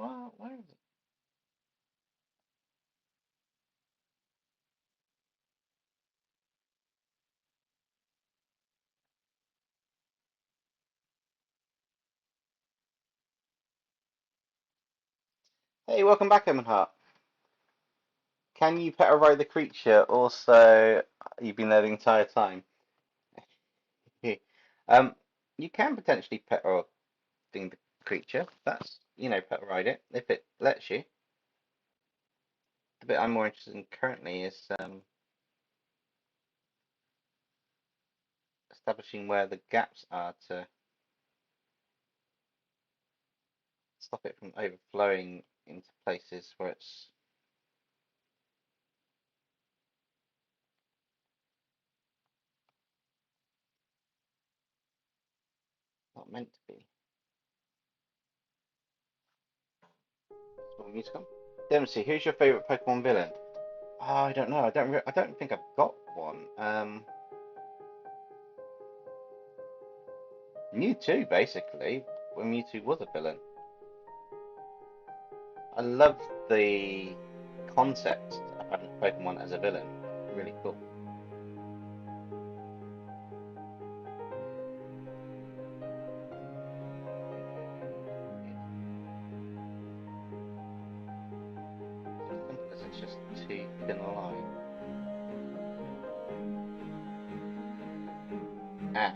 Well, where is it? Hey, welcome back, Eamon. Can you pet or ride the creature? Also, you've been there the entire time. um, you can potentially pet or ding the creature. That's, pet or ride it if it lets you. The bit I'm more interested in currently is establishing where the gaps are to stop it from overflowing into places where it's not meant to be. Small musical. Dempsey, who's your favorite Pokemon villain? Oh, I don't know. I don't think I've got one. Mewtwo, basically, when Mewtwo was a villain. I love the concept of having Pokemon as a villain. Really cool. Sometimes it's just too thin a line. Ah.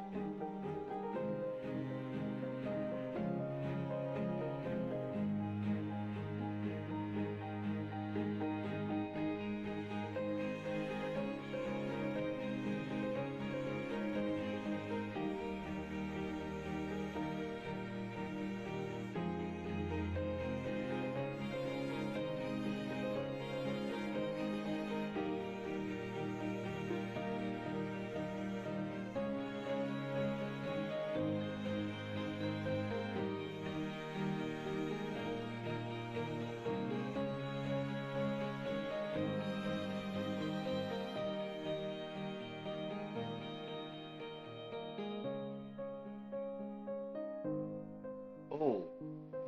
Oh,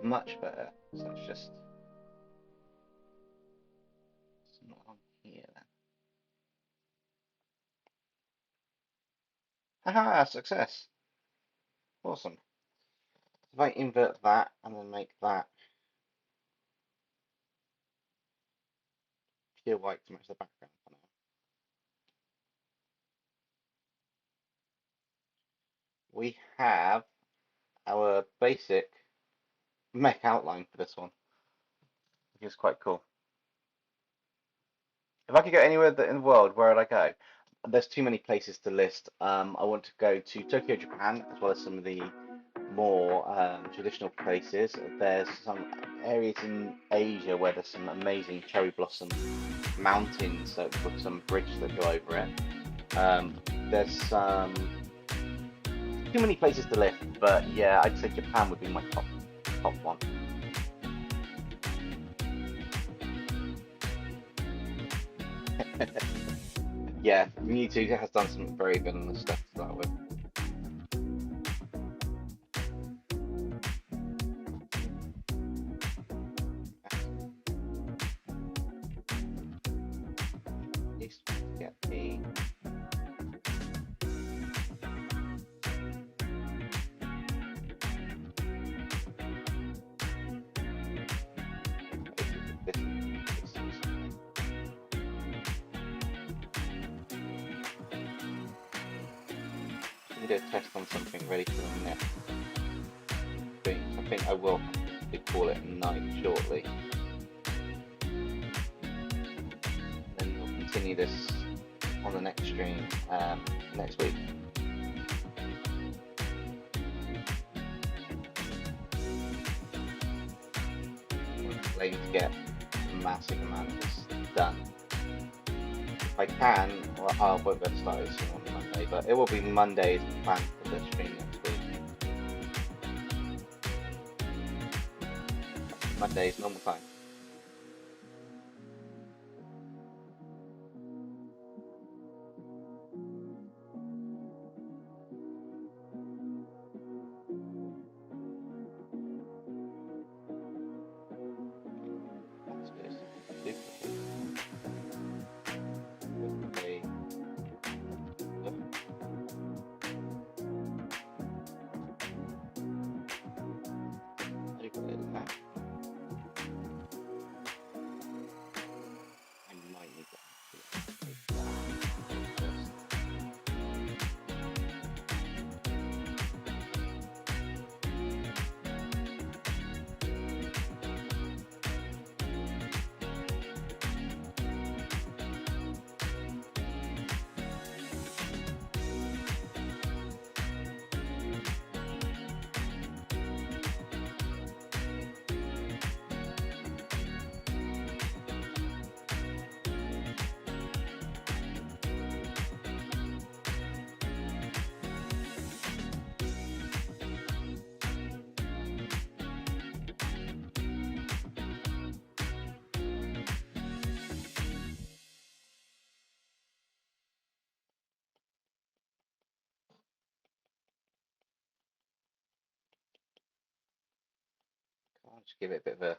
much better. So it's not on here then. Haha, success. Awesome. If I invert that and then make that pure white to match the background for now. We have our basic mech outline for this one, which is quite cool. If I could go anywhere in the world, where would I go? There's too many places to list. I want to go to Tokyo, Japan, as well as some of the more traditional places. There's some areas in Asia where there's some amazing cherry blossom mountains with some bridge that go over it. There's too many places to list, but yeah, I'd say Japan would be my top one. Yeah, Mewtwo has done some very villainous stuff to start with. At least get the I'm going to do a test on something ready for the next thing. I think I will have to call it a night shortly. Then we'll continue this on the next stream next week. I'm aiming to get a massive amount of this done. If I can, well, I won't be able to start this on Monday, but it will be Monday's plan for the stream next week. Monday's normal time. Just give it a bit of a.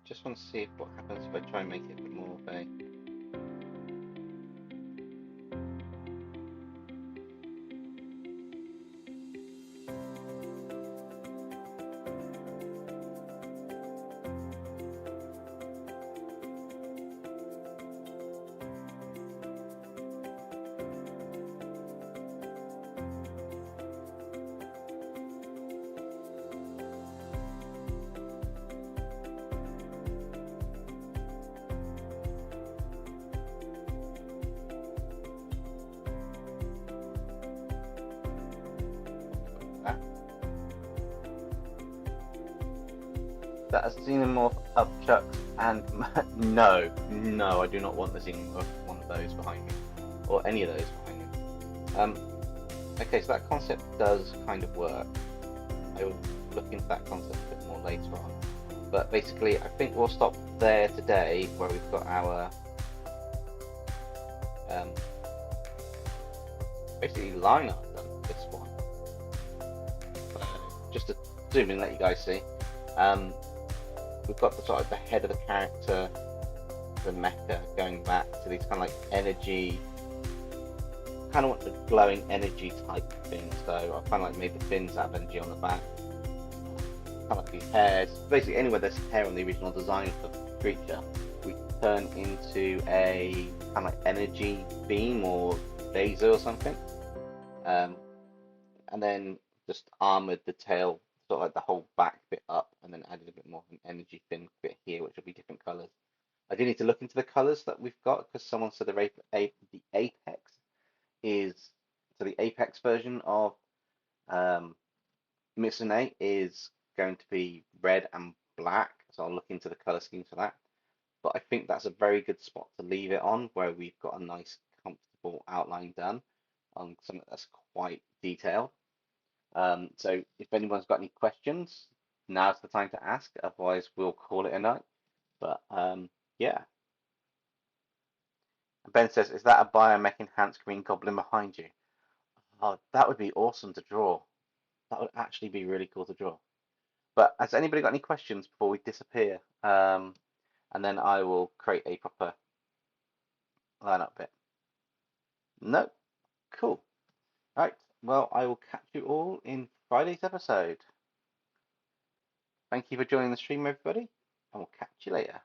Just want to see what happens if I try and make it a bit more of a. That a xenomorph upchucks and no, I do not want the xenomorph, one of those behind me, or any of those behind me. Okay, so that concept does kind of work. I will look into that concept a bit more later on. But basically, I think we'll stop there today, where we've got our basically line art done for this one. Just to zoom in and let you guys see. We've got the sort of the head of the character, the mecha, going back to these kind of like energy, kind of want the glowing energy type thing. So I kind of like made the fins have energy on the back, kind of like these hairs. Basically, anywhere there's hair on the original design of the creature, we turn into a kind of like energy beam or laser or something, and then just armored the tail, sort of like the whole back bit up, and then added a bit more of an energy fin bit here, which will be different colors. I do need to look into the colors that we've got, because someone said the apex is, so the apex version of Mizutsune is going to be red and black, so I'll look into the color scheme for that. But I think that's a very good spot to leave it on, where we've got a nice comfortable outline done on something that's quite detailed. So if anyone's got any questions, now's the time to ask. Otherwise, we'll call it a night. But yeah. Ben says, "Is that a biomech enhanced green goblin behind you?" Oh, that would be awesome to draw. That would actually be really cool to draw. But has anybody got any questions before we disappear? And then I will create a proper lineup bit. No? Cool. Right. Well, I will catch you all in Friday's episode. Thank you for joining the stream, everybody, and we'll catch you later.